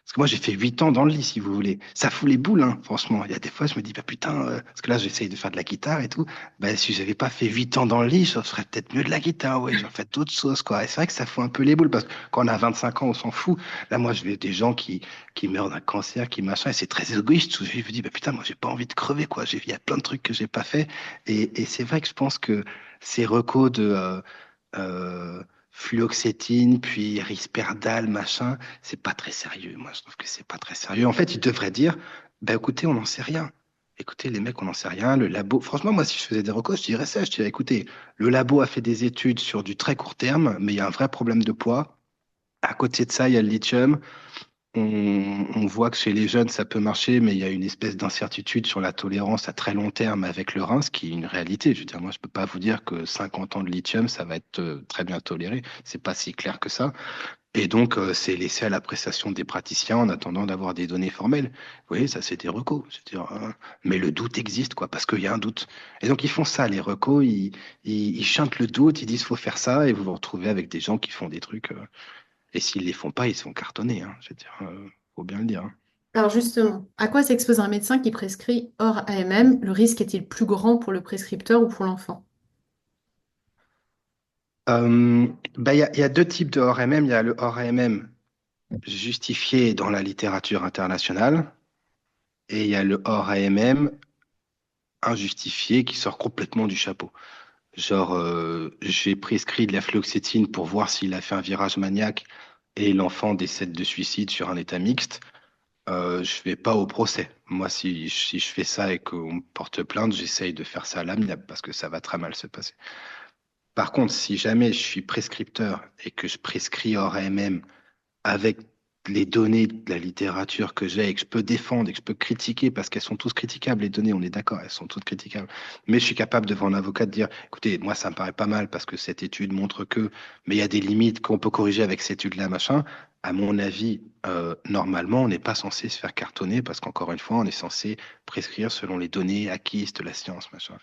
Parce que moi, j'ai fait 8 ans dans le lit, si vous voulez. Ça fout les boules, hein, franchement. Il y a des fois, je me dis, bah putain, parce que là, j'essaye de faire de la guitare et tout. Ben, si j'avais pas fait 8 ans dans le lit, je ferais peut-être mieux de la guitare, ouais. J'en fais d'autres choses, quoi. Et c'est vrai que ça fout un peu les boules, parce que quand on a 25 ans, on s'en fout. Là, moi, je vais des gens qui meurent d'un cancer, qui machin, et c'est très égoïste. Je me dis, bah putain, moi, j'ai pas envie de crever, quoi. Il y a plein de trucs que j'ai pas fait. Et c'est vrai que je pense que ces recos euh, fluoxétine, puis risperdal, machin, c'est pas très sérieux. Moi, je trouve que c'est pas très sérieux. En fait, ils devraient dire, bah écoutez, on n'en sait rien. Écoutez, les mecs, on n'en sait rien. Le labo, franchement, moi, si je faisais des recos, je dirais ça. Je dirais, écoutez, le labo a fait des études sur du très court terme, mais il y a un vrai problème de poids. À côté de ça, il y a le lithium. On voit que chez les jeunes, ça peut marcher, mais il y a une espèce d'incertitude sur la tolérance à très long terme avec le rein, ce qui est une réalité. Je veux dire, moi, je peux pas vous dire que 50 ans de lithium, ça va être très bien toléré. C'est pas si clair que ça. Et donc, c'est laissé à l'appréciation des praticiens en attendant d'avoir des données formelles. Vous voyez, ça, c'est des recos. Je veux dire, mais le doute existe, quoi, parce qu'il y a un doute. Et donc, ils font ça, les recos, ils chantent le doute, ils disent, faut faire ça, et vous vous retrouvez avec des gens qui font des trucs. Et s'ils les font pas, ils sont cartonnés, hein. Je veux dire, faut bien le dire, hein. Alors justement, à quoi s'expose un médecin qui prescrit hors AMM? Le risque est-il plus grand pour le prescripteur ou pour l'enfant? Bah, il y a deux types de hors MM. Il y a le hors MM justifié dans la littérature internationale et il y a le hors AMM injustifié qui sort complètement du chapeau. Genre, j'ai prescrit de la fluoxétine pour voir s'il a fait un virage maniaque et l'enfant décède de suicide sur un état mixte. Je vais pas au procès. Moi, si je fais ça et qu'on me porte plainte, j'essaye de faire ça à l'amiable parce que ça va très mal se passer. Par contre, si jamais je suis prescripteur et que je prescris hors AMM avec les données de la littérature que j'ai et que je peux défendre et que je peux critiquer, parce qu'elles sont tous critiquables, les données, on est d'accord, elles sont toutes critiquables. Mais je suis capable devant un avocat de dire, écoutez, moi ça me paraît pas mal parce que cette étude montre que, mais il y a des limites qu'on peut corriger avec cette étude-là, machin. À mon avis, normalement, on n'est pas censé se faire cartonner parce qu'encore une fois, on est censé prescrire selon les données acquises de la science, machin.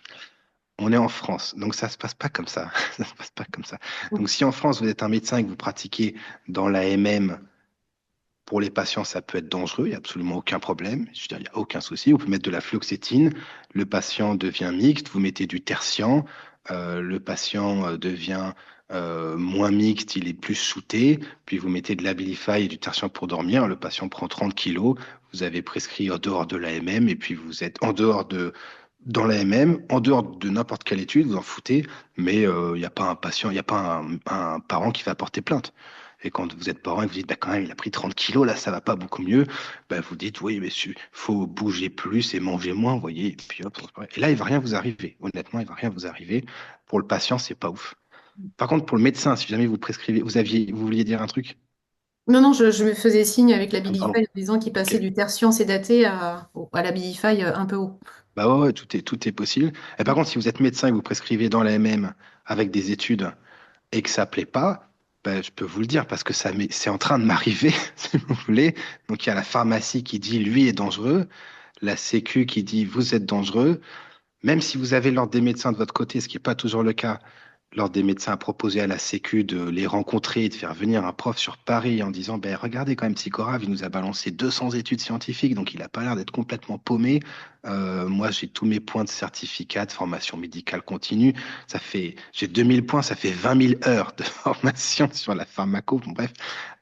On est en France, donc ça se passe pas comme ça. Ça se passe pas comme ça. Donc si en France, vous êtes un médecin et que vous pratiquez dans l'AMM, pour les patients, ça peut être dangereux, il n'y a absolument aucun problème. Je veux dire, il n'y a aucun souci. Vous pouvez mettre de la fluoxétine, le patient devient mixte, vous mettez du tertian, le patient devient moins mixte, il est plus shooté, puis vous mettez de l'Abilify et du tertian pour dormir, le patient prend 30 kilos, vous avez prescrit en dehors de l'AMM, et puis vous êtes en dehors de, dans l'AMM, en dehors de n'importe quelle étude, vous en foutez, mais il n'y a pas un patient, il n'y a pas un parent qui va porter plainte. Et quand vous êtes parent et que vous dites, bah, quand même, il a pris 30 kilos, là, ça va pas beaucoup mieux, bah, vous dites, oui, mais il faut bouger plus et manger moins, vous voyez. Et puis, hop, et là, il va rien vous arriver. Honnêtement, il va rien vous arriver. Pour le patient, c'est pas ouf. Par contre, pour le médecin, si jamais vous prescrivez, vous vouliez dire un truc? Non, non, je me faisais signe avec la Ah, Bilify pardon. en disant qu'il passait Ok. du tertian sédaté à la Bilify un peu haut. Bah ouais, ouais, tout est possible. Et par contre, si vous êtes médecin et que vous prescrivez dans la MM avec des études et que ça plaît pas, ben, je peux vous le dire parce que c'est en train de m'arriver, si vous voulez. Donc il y a la pharmacie qui dit lui est dangereux, la Sécu qui dit vous êtes dangereux. Même si vous avez l'ordre des médecins de votre côté, ce qui n'est pas toujours le cas, l'ordre des médecins a proposé à la Sécu de les rencontrer et de faire venir un prof sur Paris en disant, ben, regardez quand même Psychorave, il nous a balancé 200 études scientifiques, donc il n'a pas l'air d'être complètement paumé. Moi, j'ai tous mes points de certificat de formation médicale continue. J'ai 2000 points, ça fait 20 000 heures de formation sur la pharmaco. Bon, bref,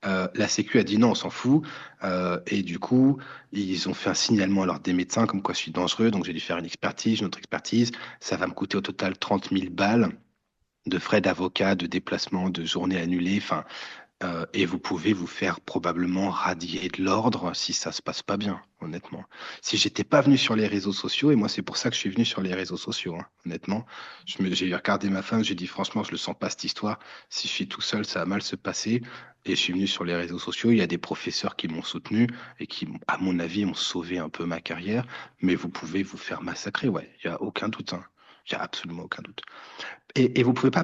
la Sécu a dit non, on s'en fout. Et du coup, ils ont fait un signalement à l'ordre des médecins comme quoi je suis dangereux. Donc, j'ai dû faire une autre expertise. Ça va me coûter au total 30 000 balles de frais d'avocat, de déplacement, de journées annulées. Enfin, et vous pouvez vous faire probablement radier de l'ordre si ça se passe pas bien, honnêtement. Si j'étais pas venu sur les réseaux sociaux, et moi c'est pour ça que je suis venu sur les réseaux sociaux, hein, honnêtement, j'ai regardé ma femme, j'ai dit franchement, je le sens pas cette histoire. Si je suis tout seul, ça va mal se passer. Et je suis venu sur les réseaux sociaux. Il y a des professeurs qui m'ont soutenu et qui, à mon avis, ont sauvé un peu ma carrière. Mais vous pouvez vous faire massacrer, ouais. Il y a aucun doute, hein. Il y a absolument aucun doute. Et vous pouvez pas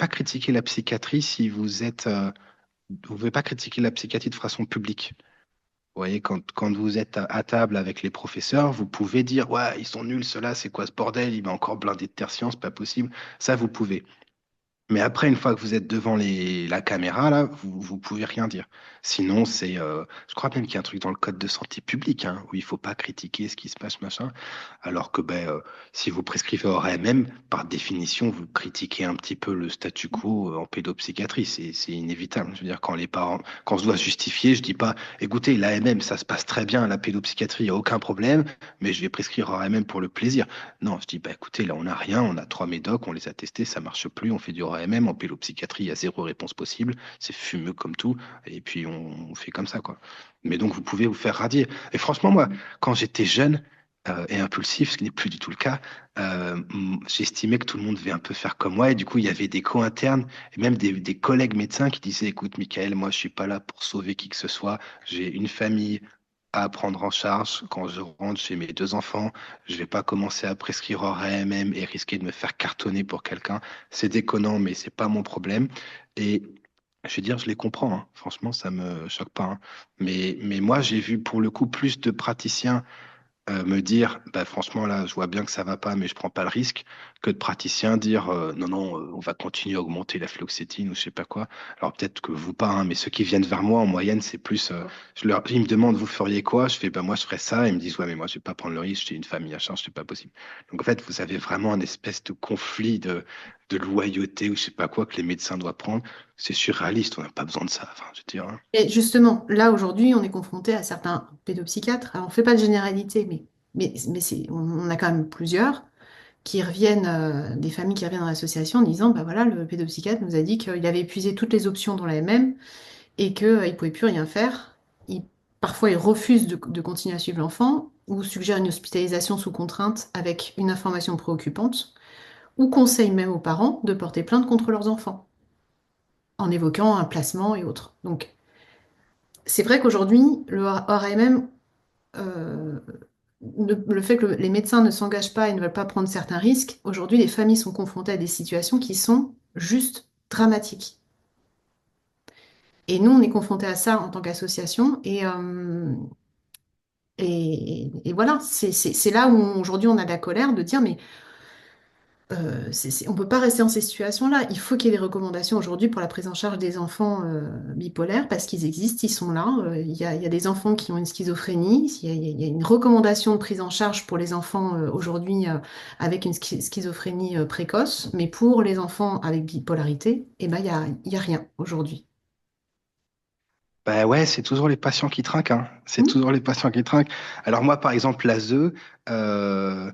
critiquer la psychiatrie si vous êtes, vous pouvez pas critiquer la psychiatrie de façon publique. Vous voyez, quand vous êtes à table avec les professeurs, vous pouvez dire, ouais, ils sont nuls, ceux-là, c'est quoi ce bordel? Il va encore blinder de tertian, c'est pas possible. Ça, vous pouvez. Mais après, une fois que vous êtes devant la caméra, là, vous pouvez rien dire. Sinon, je crois même qu'il y a un truc dans le code de santé publique, hein, où il faut pas critiquer ce qui se passe, machin. Alors que, ben, si vous prescrivez au RMM, par définition, vous critiquez un petit peu le statu quo en pédopsychiatrie. C'est inévitable. Je veux dire, quand je dois justifier, je dis pas, écoutez, l'AMM, ça se passe très bien, la pédopsychiatrie, il n'y a aucun problème, mais je vais prescrire au RMM pour le plaisir. Non, je dis, bah, écoutez, là, on n'a rien, on a 3 médocs, on les a testés, ça marche plus, on fait du ORMM, en pédopsychiatrie, il y a zéro réponse possible, c'est fumeux comme tout, et puis on fait comme ça, quoi. Mais donc, vous pouvez vous faire radier. Et franchement, moi, quand j'étais jeune et impulsif, ce qui n'est plus du tout le cas, j'estimais que tout le monde devait un peu faire comme moi, et du coup, il y avait des co-internes, et même des collègues médecins qui disaient, écoute, Michael, moi, je suis pas là pour sauver qui que ce soit, j'ai une famille à prendre en charge quand je rentre chez mes 2 enfants. Je vais pas commencer à prescrire hors AMM et risquer de me faire cartonner pour quelqu'un. C'est déconnant, mais c'est pas mon problème. Et je veux dire, je les comprends, hein. Franchement, ça me choque pas, hein. Mais moi, j'ai vu pour le coup plus de praticiens me dire, bah, franchement, là, je vois bien que ça va pas, mais je prends pas le risque, que de praticiens dire, non, non, on va continuer à augmenter la fluoxétine ou je sais pas quoi. Alors peut-être que vous pas, hein, mais ceux qui viennent vers moi, en moyenne, c'est plus, ils me demandent, vous feriez quoi? Je fais, bah, moi, je ferais ça. Ils me disent, ouais, mais moi, je vais pas prendre le risque, j'ai une famille à charge, c'est pas possible. Donc, en fait, vous avez vraiment un espèce de conflit de loyauté ou je sais pas quoi que les médecins doivent prendre. C'est surréaliste, on n'a pas besoin de ça. Enfin, je veux dire, hein. Et justement, là, aujourd'hui, on est confronté à certains pédopsychiatres. Alors, on ne fait pas de généralité, on a quand même plusieurs qui reviennent, des familles qui reviennent dans l'association en disant, bah voilà, le pédopsychiatre nous a dit qu'il avait épuisé toutes les options dans la MM et qu'il ne pouvait plus rien faire. Il- Parfois, il refuse de continuer à suivre l'enfant ou suggère une hospitalisation sous contrainte avec une information préoccupante ou conseille même aux parents de porter plainte contre leurs enfants en évoquant un placement et autres. Donc, c'est vrai qu'aujourd'hui, le RAMM, euh, le fait que les médecins ne s'engagent pas et ne veulent pas prendre certains risques, aujourd'hui, les familles sont confrontées à des situations qui sont juste dramatiques. Et nous, on est confrontés à ça en tant qu'association. Et voilà, c'est là où aujourd'hui on a de la colère de dire, mais on ne peut pas rester dans ces situations-là. Il faut qu'il y ait des recommandations aujourd'hui pour la prise en charge des enfants bipolaires parce qu'ils existent, ils sont là. Il y a des enfants qui ont une schizophrénie. Il y a une recommandation de prise en charge pour les enfants aujourd'hui avec une schizophrénie précoce, mais pour les enfants avec bipolarité, eh ben, il y a rien aujourd'hui. Ben ouais, c'est toujours les patients qui trinquent, hein. C'est Hmm. toujours les patients qui trinquent. Alors moi, par exemple, l'ASE, euh,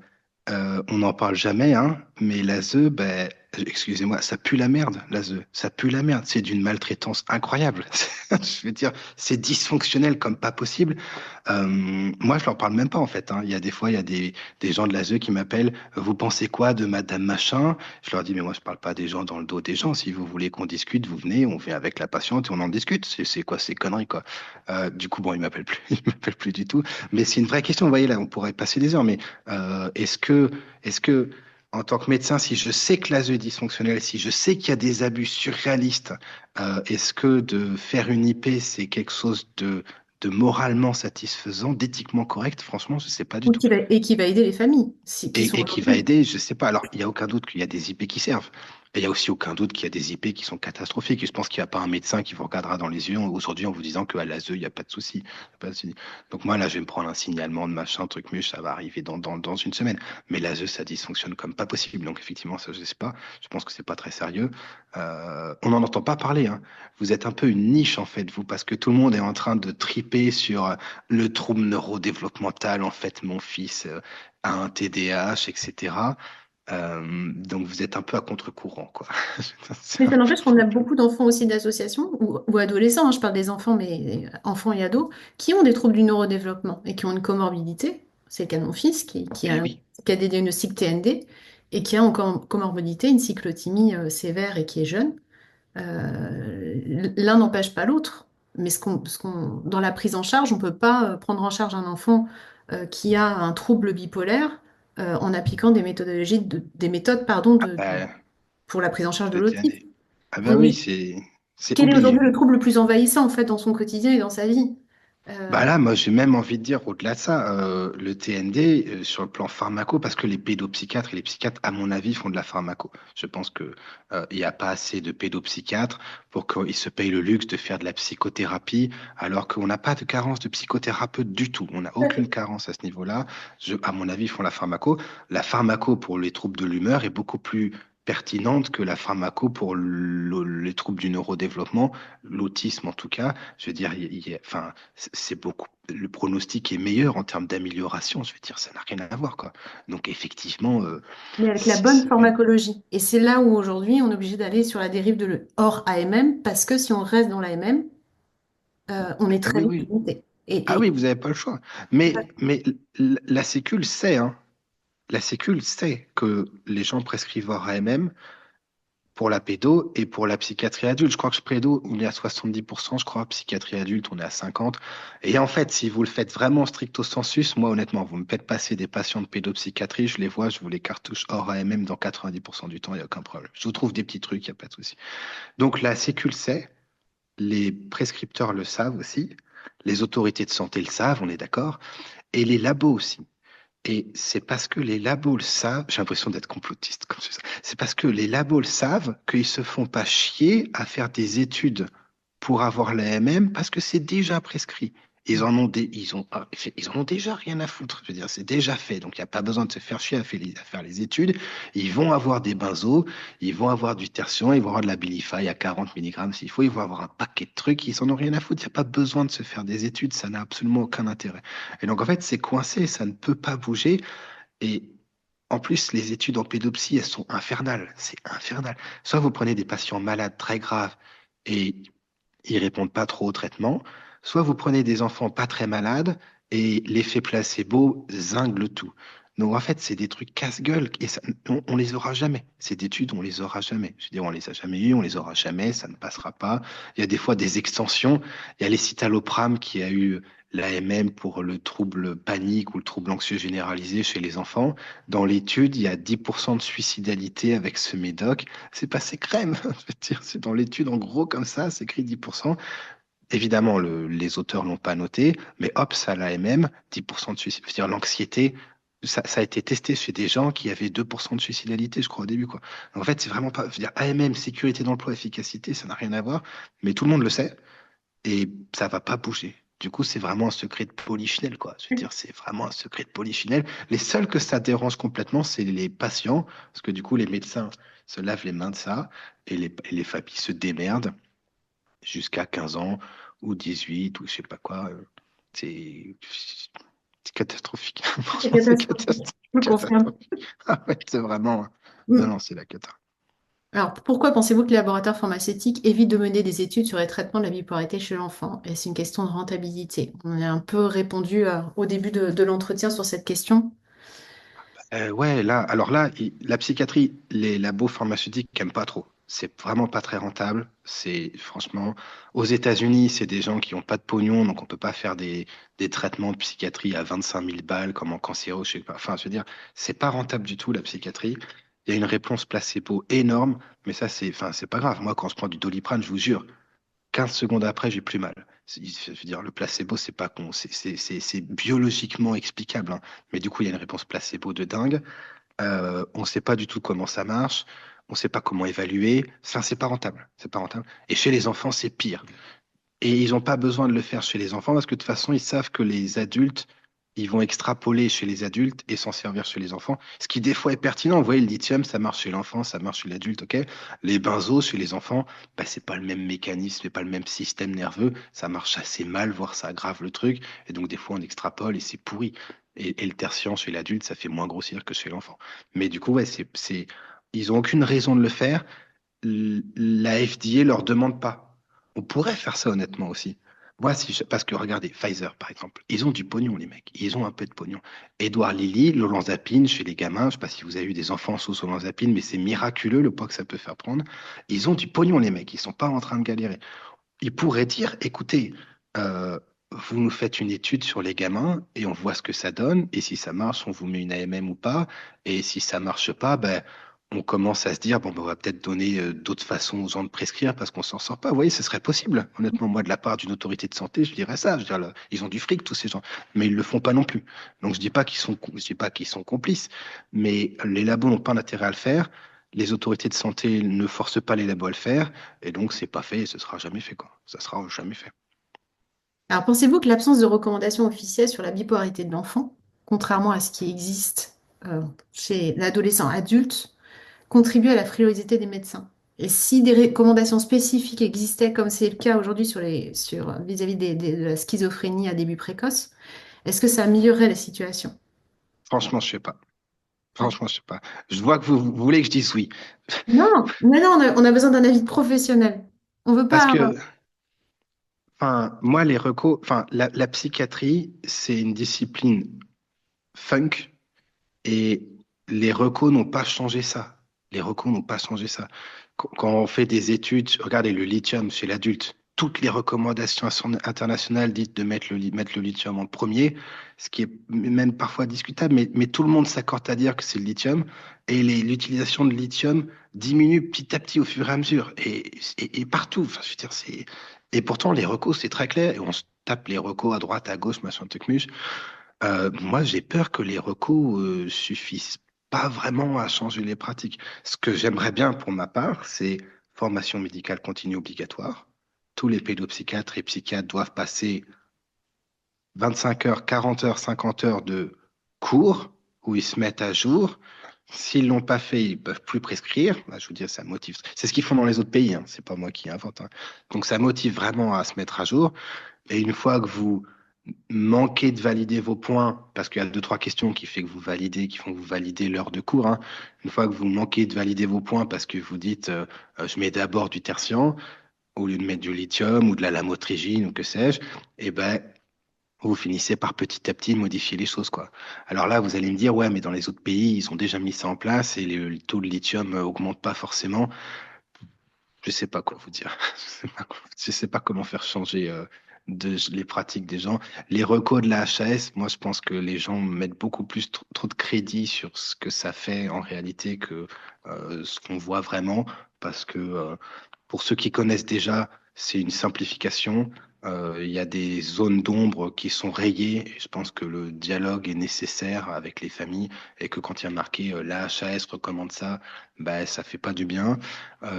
on n'en parle jamais, hein, mais l'ASE, ben, excusez-moi, ça pue la merde, l'ASE. Ça pue la merde. C'est d'une maltraitance incroyable. Je veux dire, c'est dysfonctionnel comme pas possible. Moi, je leur parle même pas, en fait, hein. Il y a des fois, il y a des gens de l'ASE qui m'appellent, vous pensez quoi de Madame Machin? Je leur dis, mais moi, je parle pas des gens dans le dos des gens. Si vous voulez qu'on discute, vous venez, on vient avec la patiente et on en discute. C'est quoi ces conneries, quoi? Du coup, bon, ils m'appellent plus, ils m'appellent plus du tout. Mais c'est une vraie question. Vous voyez, là, on pourrait passer des heures. Mais est-ce que, en tant que médecin, si je sais que l'ASE est dysfonctionnel, si je sais qu'il y a des abus surréalistes, est-ce que de faire une IP, c'est quelque chose de moralement satisfaisant, d'éthiquement correct? Franchement, je sais pas du tout. Et qui va aider les familles qui sont Et qui va aujourd'hui. aider, je sais pas. Alors, il n'y a aucun doute qu'il y a des IP qui servent. Et il y a aussi aucun doute qu'il y a des IP qui sont catastrophiques. Et je pense qu'il n'y a pas un médecin qui vous regardera dans les yeux aujourd'hui en vous disant qu'à l'ASE, il n'y a pas de souci. Il y a pas de souci. Donc moi, là, je vais me prendre un signalement de machin, truc muche, ça va arriver dans une semaine. Mais l'ASE, ça dysfonctionne comme pas possible. Donc effectivement, ça, je sais pas. Je pense que c'est pas très sérieux. On n'en entend pas parler, hein. Vous êtes un peu une niche, en fait, vous, parce que tout le monde est en train de triper sur le trouble neurodéveloppemental. En fait, mon fils a un TDAH, etc. Donc vous êtes un peu à contre-courant, quoi. C'est Mais un ça n'empêche qu'on peu- a beaucoup d'enfants aussi d'associations, ou adolescents, hein, je parle des enfants, mais enfants et ados, qui ont des troubles du neurodéveloppement et qui ont une comorbidité. C'est le cas de mon fils Eh oui. qui a des diagnostics TND et qui a en comorbidité une cyclothymie sévère et qui est jeune. L'un n'empêche pas l'autre, mais dans la prise en charge, on ne peut pas prendre en charge un enfant qui a un trouble bipolaire en appliquant des méthodes pardon, Ah bah, pour la prise en charge de le l'autisme. TND. Ah bah On oui, est- c'est Quel est aujourd'hui oublié. le trouble le plus envahissant en fait dans son quotidien et dans sa vie? Bah Euh, là, moi, j'ai même envie de dire, au-delà de ça, le TND, sur le plan pharmaco, parce que les pédopsychiatres et les psychiatres, à mon avis, font de la pharmaco. Je pense que, il n'y a pas assez de pédopsychiatres pour qu'ils se payent le luxe de faire de la psychothérapie, alors qu'on n'a pas de carence de psychothérapeute du tout. On n'a aucune carence à ce niveau-là. À mon avis, ils font la pharmaco. La pharmaco pour les troubles de l'humeur est beaucoup plus pertinente que la pharmaco pour les troubles du neurodéveloppement, l'autisme en tout cas. Je veux dire, enfin, c'est beaucoup. Le pronostic est meilleur en termes d'amélioration. Je veux dire, ça n'a rien à voir, quoi. Donc, effectivement, mais avec la bonne pharmacologie. Et c'est là où aujourd'hui on est obligé d'aller sur la dérive de hors AMM, parce que si on reste dans l'AMM, on est ah très oui, vite oui. limité. Ah oui, vous n'avez pas le choix. Mais la Sécu le sait, hein. La Sécu le sait que les gens prescrivent hors AMM pour la pédo et pour la psychiatrie adulte. Je crois que pédo, on est à 70%, je crois. Psychiatrie adulte, on est à 50%. Et en fait, si vous le faites vraiment stricto sensus, moi, honnêtement, vous me faites passer des patients de pédopsychiatrie, je les vois, je vous les cartouche hors AMM dans 90% du temps, il n'y a aucun problème. Je vous trouve des petits trucs, il n'y a pas de souci. Donc la Sécu le sait, les prescripteurs le savent aussi, les autorités de santé le savent, on est d'accord, et les labos aussi. Et c'est parce que les labos le savent, j'ai l'impression d'être complotiste comme ça. C'est parce que les labos le savent qu'ils se font pas chier à faire des études pour avoir l'AMM parce que c'est déjà prescrit. Ils en ont déjà rien à foutre. Je veux dire, c'est déjà fait. Donc, il n'y a pas besoin de se faire chier à faire les études. Ils vont avoir des benzos, ils vont avoir du tertian, ils vont avoir de la Bilify à 40 milligrammes s'il faut, ils vont avoir un paquet de trucs. Ils en ont rien à foutre. Il n'y a pas besoin de se faire des études. Ça n'a absolument aucun intérêt. Et donc, en fait, c'est coincé. Ça ne peut pas bouger. Et en plus, les études en pédopsie, elles sont infernales. C'est infernal. Soit vous prenez des patients malades très graves et ils répondent pas trop au traitement, soit vous prenez des enfants pas très malades et l'effet placebo zingle le tout. Donc en fait, c'est des trucs casse-gueule et on les aura jamais. Ces études, on les aura jamais. Je veux dire, on les a jamais eues, on les aura jamais, ça ne passera pas. Il y a des fois des extensions. Il y a les citalopram qui a eu l'AMM pour le trouble panique ou le trouble anxieux généralisé chez les enfants. Dans l'étude, il y a 10% de suicidalité avec ce médoc. C'est passé crème. Je veux dire, c'est dans l'étude, en gros, comme ça, c'est écrit 10%. Évidemment, les auteurs l'ont pas noté, mais hop, ça a l'AMM, 10% de suicide. Je veux dire, l'anxiété, ça a été testé chez des gens qui avaient 2% de suicidalité, je crois, au début, quoi. Donc, en fait, c'est vraiment pas. Je veux dire, AMM, sécurité d'emploi, efficacité, ça n'a rien à voir, mais tout le monde le sait et ça va pas bouger. Du coup, c'est vraiment un secret de polichinelle, quoi. Je veux dire, c'est vraiment un secret de polichinelle. Les seuls que ça dérange complètement, c'est les patients, parce que du coup, les médecins se lavent les mains de ça et les familles se démerdent jusqu'à 15 ans ou 18 ou je sais pas quoi. C'est c'est catastrophique. C'est Franchement, c'est catastrophique. catastrophique. Je confirme. Catastrophique. Ah ouais, c'est vraiment. Non, Mm. non, c'est la cata. Alors, pourquoi pensez-vous que les laboratoires pharmaceutiques évitent de mener des études sur les traitements de la bipolarité chez l'enfant? Et c'est une question de rentabilité. On a un peu répondu au début de l'entretien sur cette question. Ouais, là, alors là, la psychiatrie, les labos pharmaceutiques n'aiment pas trop. C'est vraiment pas très rentable. C'est franchement, aux États-Unis, c'est des gens qui n'ont pas de pognon, donc on peut pas faire des traitements de psychiatrie à 25 000 balles comme en cancéro, je sais pas. Enfin, je veux dire, c'est pas rentable du tout la psychiatrie. Il y a une réponse placebo énorme, mais ça, enfin, c'est pas grave. Moi, quand je prends du Doliprane, je vous jure, 15 secondes après, j'ai plus mal. Je veux dire, le placebo, c'est pas con, c'est biologiquement explicable, hein. Mais du coup, il y a une réponse placebo de dingue. On ne sait pas du tout comment ça marche, on ne sait pas comment évaluer. Enfin, c'est pas rentable, c'est pas rentable. Et chez les enfants, c'est pire. Et ils n'ont pas besoin de le faire chez les enfants parce que de toute façon, ils savent que les adultes, ils vont extrapoler chez les adultes et s'en servir chez les enfants. Ce qui, des fois, est pertinent. Vous voyez, le lithium, ça marche chez l'enfant, ça marche chez l'adulte, ok? Les benzos, chez les enfants, bah, c'est pas le même mécanisme, c'est pas le même système nerveux. Ça marche assez mal, voire ça aggrave le truc. Et donc, des fois, on extrapole et c'est pourri. Et le tertian chez l'adulte, ça fait moins grossir que chez l'enfant. Mais du coup, ouais, ils ont aucune raison de le faire. La FDA leur demande pas. On pourrait faire ça honnêtement aussi. Moi, parce que regardez, Pfizer par exemple, ils ont du pognon, les mecs. Ils ont un peu de pognon. Édouard Lilly, l'olanzapine chez les gamins, je sais pas si vous avez eu des enfants sous olanzapine, mais c'est miraculeux le poids que ça peut faire prendre. Ils ont du pognon, les mecs. Ils sont pas en train de galérer. Ils pourraient dire, écoutez, euh, vous nous faites une étude sur les gamins et on voit ce que ça donne. Et si ça marche, on vous met une AMM ou pas. Et si ça marche pas, ben, on commence à se dire, bon, ben, on va peut-être donner d'autres façons aux gens de prescrire parce qu'on s'en sort pas. Vous voyez, ce serait possible. Honnêtement, moi, de la part d'une autorité de santé, je dirais ça. Je veux dire, là, ils ont du fric, tous ces gens. Mais ils le font pas non plus. Donc, je dis pas qu'ils sont complices, mais les labos n'ont pas d'intérêt à le faire. Les autorités de santé ne forcent pas les labos à le faire. Et donc, c'est pas fait et ce sera jamais fait, quoi. Ça sera jamais fait. Alors, pensez-vous que l'absence de recommandations officielles sur la bipolarité de l'enfant, contrairement à ce qui existe chez l'adolescent adulte, contribue à la frilosité des médecins? Et si des recommandations spécifiques existaient, comme c'est le cas aujourd'hui vis-à-vis de la schizophrénie à début précoce, est-ce que ça améliorerait la situation? Franchement, je sais pas. Franchement, je sais pas. Je vois que vous voulez que je dise oui. Non, mais non, on a besoin d'un avis professionnel. On veut Parce pas. que, enfin, moi, la psychiatrie, c'est une discipline funk et les recos n'ont pas changé ça. Les recos n'ont pas changé ça. Quand on fait des études, regardez le lithium chez l'adulte, toutes les recommandations internationales disent de mettre le lithium en premier, ce qui est même parfois discutable, mais tout le monde s'accorde à dire que c'est le lithium et l'utilisation de lithium diminue petit à petit au fur et à mesure et partout. Enfin, je veux dire, et pourtant, les recos, c'est très clair et on se tape les recos à droite, à gauche, machin, truc, moi, j'ai peur que les recours suffisent pas vraiment à changer les pratiques. Ce que j'aimerais bien pour ma part, c'est formation médicale continue obligatoire. Tous les pédopsychiatres et psychiatres doivent passer 25 heures, 40 heures, 50 heures de cours où ils se mettent à jour. S'ils l'ont pas fait, ils peuvent plus prescrire. Bah, je vous dis, ça motive. C'est ce qu'ils font dans les autres pays, hein. C'est pas moi qui invente, hein. Donc ça motive vraiment à se mettre à jour. Et une fois que vous manquez de valider vos points, parce qu'il y a deux, trois questions qui font que vous validez l'heure de cours, hein. Une fois que vous manquez de valider vos points parce que vous dites je mets d'abord du tertian au lieu de mettre du lithium ou de la lamotrigine ou que sais-je, eh ben vous finissez par petit à petit modifier les choses, quoi. Alors là, vous allez me dire, ouais, mais dans les autres pays, ils ont déjà mis ça en place et le taux de lithium augmente pas forcément. Je sais pas quoi vous dire. Je sais pas comment faire changer les pratiques des gens. Les recos de la HAS, moi, je pense que les gens mettent beaucoup plus trop de crédit sur ce que ça fait en réalité que ce qu'on voit vraiment, parce que pour ceux qui connaissent déjà, c'est une simplification. Il y a des zones d'ombre qui sont rayées. Et je pense que le dialogue est nécessaire avec les familles et que quand il y a marqué la HAS recommande ça, ben, ça fait pas du bien.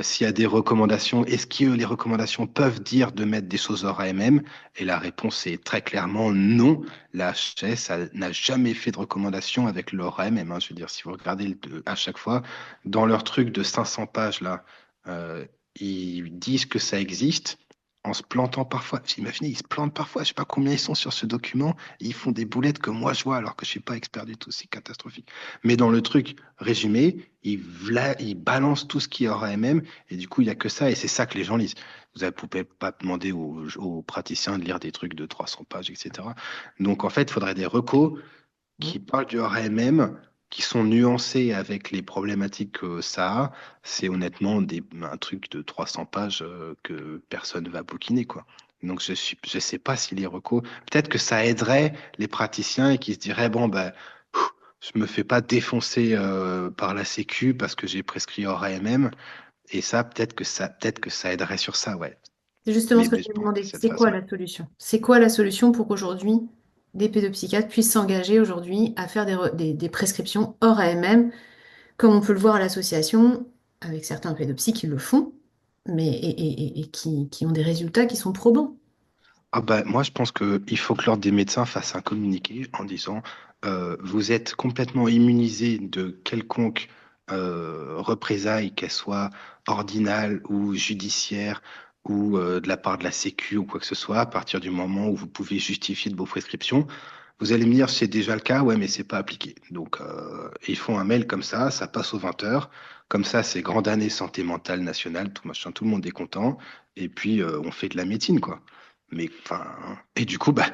S'il y a des recommandations, est-ce que les recommandations peuvent dire de mettre des choses hors AMM? Et la réponse est très clairement non. La HAS n'a jamais fait de recommandation avec leur AMM, hein. Je veux dire, si vous regardez à chaque fois, dans leur truc de 500 pages là, euh, ils disent que ça existe en se plantant parfois. J'imaginez, ils se plantent parfois. Je sais pas combien ils sont sur ce document. Et ils font des boulettes que moi je vois alors que je suis pas expert du tout. C'est catastrophique. Mais dans le truc résumé, ils balancent tout ce qui est hors AMM. Et du coup, il y a que ça. Et c'est ça que les gens lisent. Vous ne pouvez pas demander aux praticiens de lire des trucs de 300 pages, etc. Donc en fait, il faudrait des recos qui parlent du RMM, qui sont nuancés avec les problématiques que ça a, c'est honnêtement un truc de 300 pages que personne va bouquiner, quoi. Donc je sais pas si les recos, peut-être que ça aiderait les praticiens et qui se diraient, bon, ben, je me fais pas défoncer par la Sécu parce que j'ai prescrit hors AMM. Et ça, peut-être que ça aiderait sur ça, ouais. C'est justement Mais ce que de je t'ai demandé. cette C'est quoi façon. la solution? C'est quoi la solution pour qu'aujourd'hui, des pédopsychiatres puissent s'engager aujourd'hui à faire des prescriptions hors AMM, comme on peut le voir à l'association, avec certains pédopsies qui le font, mais et qui ont des résultats qui sont probants. Ah bah, moi, je pense qu'il faut que l'Ordre des médecins fasse un communiqué en disant vous êtes complètement immunisé de quelconque représailles, qu'elle soit ordinale ou judiciaire ou de la part de la Sécu ou quoi que ce soit, à partir du moment où vous pouvez justifier de vos prescriptions. Vous allez me dire, c'est déjà le cas, ouais, mais c'est pas appliqué. Donc, ils font un mail comme ça passe aux 20 heures. Comme ça, c'est grande année santé mentale nationale, tout machin, tout le monde est content. Et puis, on fait de la médecine, quoi. Mais enfin, et du coup, bah,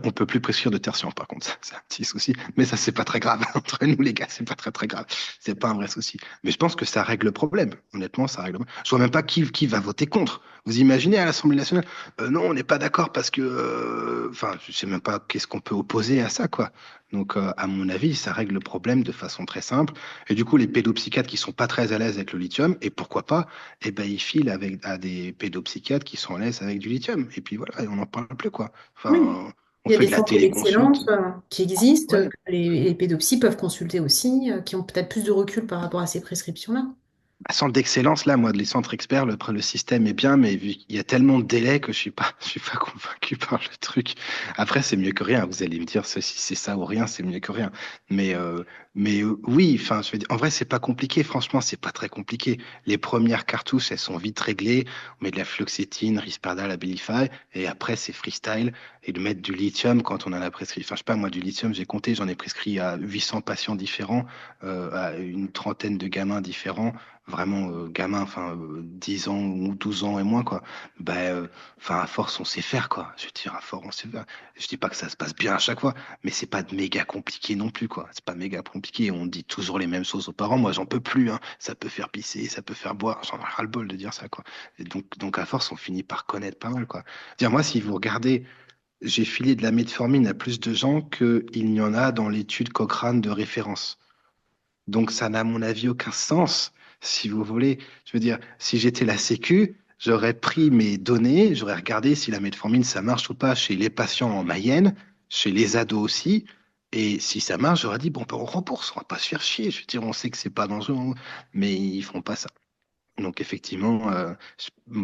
on peut plus prescrire de tertian, par contre, ça, c'est un petit souci. Mais ça, c'est pas très grave. Entre nous, les gars, c'est pas très très grave. C'est pas un vrai souci. Mais je pense que ça règle le problème. Honnêtement, ça règle le problème. Je vois même pas qui va voter contre. Vous imaginez à l'Assemblée nationale, non, on n'est pas d'accord parce que, enfin, je sais même pas qu'est-ce qu'on peut opposer à ça, quoi. Donc, à mon avis, ça règle le problème de façon très simple. Et du coup, les pédopsychiatres qui sont pas très à l'aise avec le lithium, et pourquoi pas, eh ben, ils filent à des pédopsychiatres qui sont à l'aise avec du lithium. Et puis voilà, et on n'en parle plus, quoi. Oui. Enfin, on Il y a fait des de la centres téléconsulte. d'excellence qui existent, Ouais. que les pédopsies peuvent consulter aussi, qui ont peut-être plus de recul par rapport à ces prescriptions-là. À centre d'excellence, là, moi, les centres experts, le système est bien, mais vu qu'il y a tellement de délais que je suis pas convaincu par le truc. Après, c'est mieux que rien. Vous allez me dire, si c'est ça ou rien, c'est mieux que rien. Mais, euh, mais oui, enfin, je veux dire, en vrai, c'est pas compliqué. Franchement, c'est pas très compliqué. Les premières cartouches, elles sont vite réglées. On met de la fluoxétine, Risperdal, Abilify, et après, c'est freestyle. Et de mettre du lithium quand on en a prescrit. Enfin, je sais pas, moi, du lithium, j'ai compté, j'en ai prescrit à 800 patients différents, à une trentaine de gamins différents vraiment gamin, enfin 10 ans ou 12 ans et moins, quoi. Enfin, à force, on sait faire, quoi. Je veux dire, à force, on sait faire. Je dis pas que ça se passe bien à chaque fois, mais c'est pas méga compliqué non plus, quoi. C'est pas méga compliqué. On dit toujours les mêmes choses aux parents. Moi, j'en peux plus, hein. Ça peut faire pisser, ça peut faire boire. J'en ai ras-le-bol de dire ça, quoi. Et donc, à force, on finit par connaître pas mal, quoi. Dire, moi, si vous regardez, j'ai filé de la metformine à plus de gens qu'il n'y en a dans l'étude Cochrane de référence. Donc, ça n'a, à mon avis, aucun sens, si vous voulez. Je veux dire, si j'étais la Sécu, j'aurais pris mes données, j'aurais regardé si la metformine, ça marche ou pas chez les patients en Mayenne, chez les ados aussi. Et si ça marche, j'aurais dit, bon, ben, on rembourse, on va pas se faire chier. Je veux dire, on sait que c'est pas dangereux, hein, mais ils font pas ça. Donc, effectivement,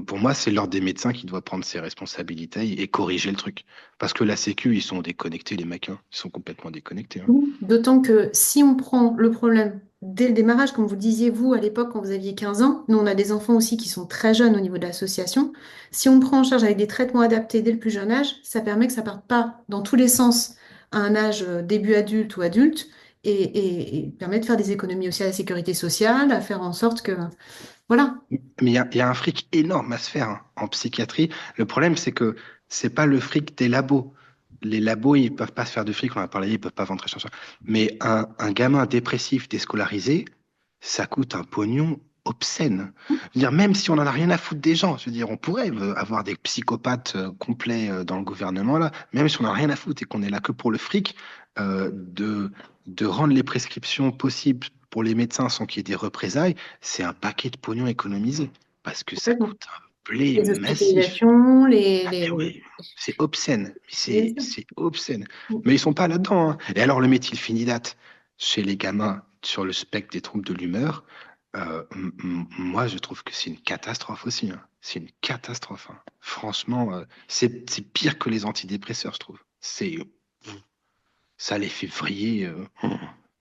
pour moi, c'est l'ordre des médecins qui doit prendre ses responsabilités et corriger le truc. Parce que la Sécu, ils sont déconnectés, les mecs, hein. Ils sont complètement déconnectés, hein. D'autant que si on prend le problème dès le démarrage, comme vous le disiez vous à l'époque quand vous aviez 15 ans, nous on a des enfants aussi qui sont très jeunes au niveau de l'association, si on prend en charge avec des traitements adaptés dès le plus jeune âge, ça permet que ça parte pas dans tous les sens à un âge début adulte ou adulte et permet de faire des économies aussi à la sécurité sociale, à faire en sorte que... Voilà. Mais il y a un fric énorme à se faire, hein, en psychiatrie. Le problème, c'est que c'est pas le fric des labos. les labos, ils peuvent pas se faire de fric, on en a parlé, ils peuvent pas vendre très cher. Mais un gamin dépressif déscolarisé, ça coûte un pognon obscène. Je veux dire, même si on en a rien à foutre des gens, je veux dire, on pourrait avoir des psychopathes complets dans le gouvernement, là, même si on en a rien à foutre et qu'on est là que pour le fric, de rendre les prescriptions possibles pour les médecins sans qu'il y ait des représailles, c'est un paquet de pognon économisé. Parce que ça Complètement. coûte un blé Les massif. hospitalisations, Ah mais ouais, c'est obscène. bien C'est sûr. c'est obscène. Mais ils sont pas là-dedans, hein. Et alors le méthylphénidate chez les gamins sur le spectre des troubles de l'humeur, moi je trouve que c'est une catastrophe aussi, hein. C'est une catastrophe, hein. Franchement, c'est pire que les antidépresseurs, je trouve. Ça les fait vriller.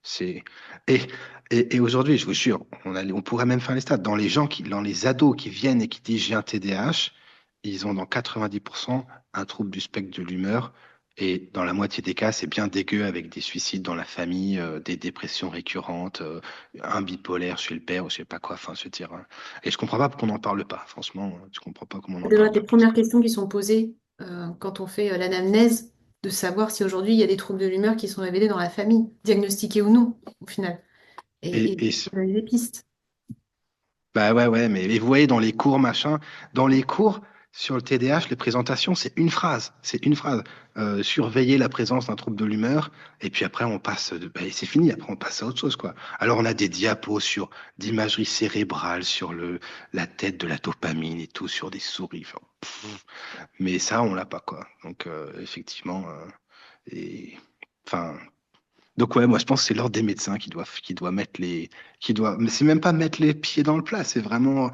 C'est et, et aujourd'hui, je vous jure, on pourrait même faire les stats. Dans les ados qui viennent et qui disent j'ai un TDAH, ils ont dans 90% un trouble du spectre de l'humeur. Et dans la moitié des cas, c'est bien dégueu avec des suicides dans la famille, des dépressions récurrentes, un bipolaire chez le père ou je sais pas quoi. Enfin, je veux dire, hein. Et je comprends pas pourquoi on n'en parle pas. Franchement, je comprends pas comment on Ça n'en devrait parle être les pas plus. premières questions qui sont posées quand on fait l'anamnèse, de savoir si aujourd'hui il y a des troubles de l'humeur qui sont révélés dans la famille, diagnostiqués ou non, au final, et Et, on a des pistes. Bah ouais, ouais, mais vous voyez, dans les cours, machin, dans les cours sur le TDAH, les présentations, c'est une phrase. C'est une phrase. Surveiller la présence d'un trouble de l'humeur, et puis après, bah, c'est fini, après, on passe à autre chose, quoi. Alors, on a des diapos sur d'imagerie cérébrale, sur la tête de la dopamine et tout, sur des souris. Enfin, mais ça, on l'a pas, quoi. Donc, effectivement, et, enfin, donc ouais, moi je pense que c'est l'ordre des médecins qui doit mettre mais c'est même pas mettre les pieds dans le plat, c'est vraiment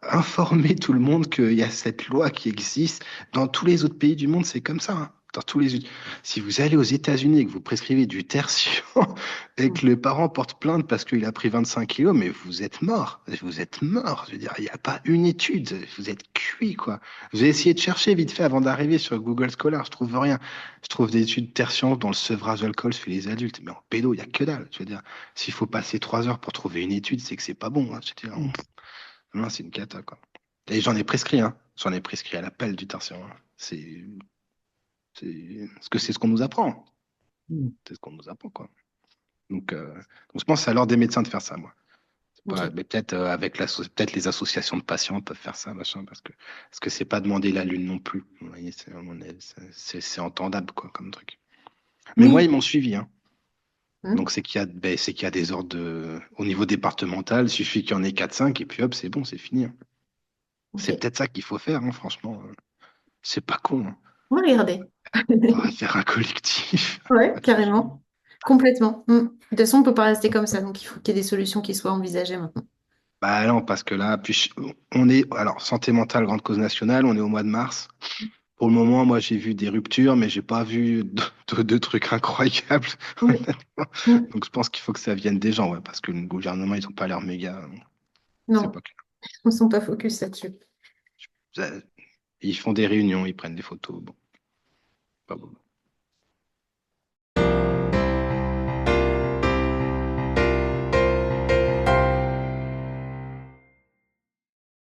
informer tout le monde qu'il y a cette loi qui existe. Dans tous les autres pays du monde, c'est comme ça, hein. Si vous allez aux États-Unis et que vous prescrivez du tertian et que le parent porte plainte parce qu'il a pris 25 kilos, mais vous êtes mort. Vous êtes mort. Je veux dire, il n'y a pas une étude. Vous êtes cuit, quoi. J'ai essayé de chercher vite fait avant d'arriver sur Google Scholar. Je trouve rien. Je trouve des études tertiaires dans le sevrage d'alcool chez les adultes. Mais en pédo, il n'y a que dalle. Je veux dire, s'il faut passer 3 heures pour trouver une étude, c'est que c'est pas bon, hein. Je veux dire, non, c'est une cata, quoi. Et j'en ai prescrit, hein. J'en ai prescrit à l'appel du tertiaire, hein. Parce que c'est ce qu'on nous apprend. Mm. C'est ce qu'on nous apprend, quoi. Donc, je pense que c'est à l'ordre des médecins de faire ça, moi. Ok. Mais peut-être peut-être les associations de patients peuvent faire ça, machin, parce que c'est pas demander la lune non plus. Vous voyez, c'est entendable, quoi, comme truc. Mais moi, Oui. ils m'ont suivi, hein. Hein. Donc, c'est qu'il y a des ordres au niveau départemental. Il suffit qu'il y en ait 4 5 et puis hop, c'est bon, c'est fini, hein. C'est Ok. peut-être ça qu'il faut faire, hein, franchement. C'est pas con, hein. On va regarder. On va faire un collectif. Ouais, carrément. Complètement. De toute façon, on ne peut pas rester comme ça, donc il faut qu'il y ait des solutions qui soient envisagées maintenant. Bah non, parce que là, on est, alors, santé mentale, grande cause nationale, on est au mois de mars. Pour le moment, moi, j'ai vu des ruptures, mais j'ai pas vu de trucs incroyables, Oui. honnêtement. Mm. Donc, je pense qu'il faut que ça vienne des gens, ouais, parce que le gouvernement, ils ont pas l'air méga. C'est Non, pas clair. on ne sont pas focus là-dessus. Ils font des réunions, ils prennent des photos. Bon, pas bon.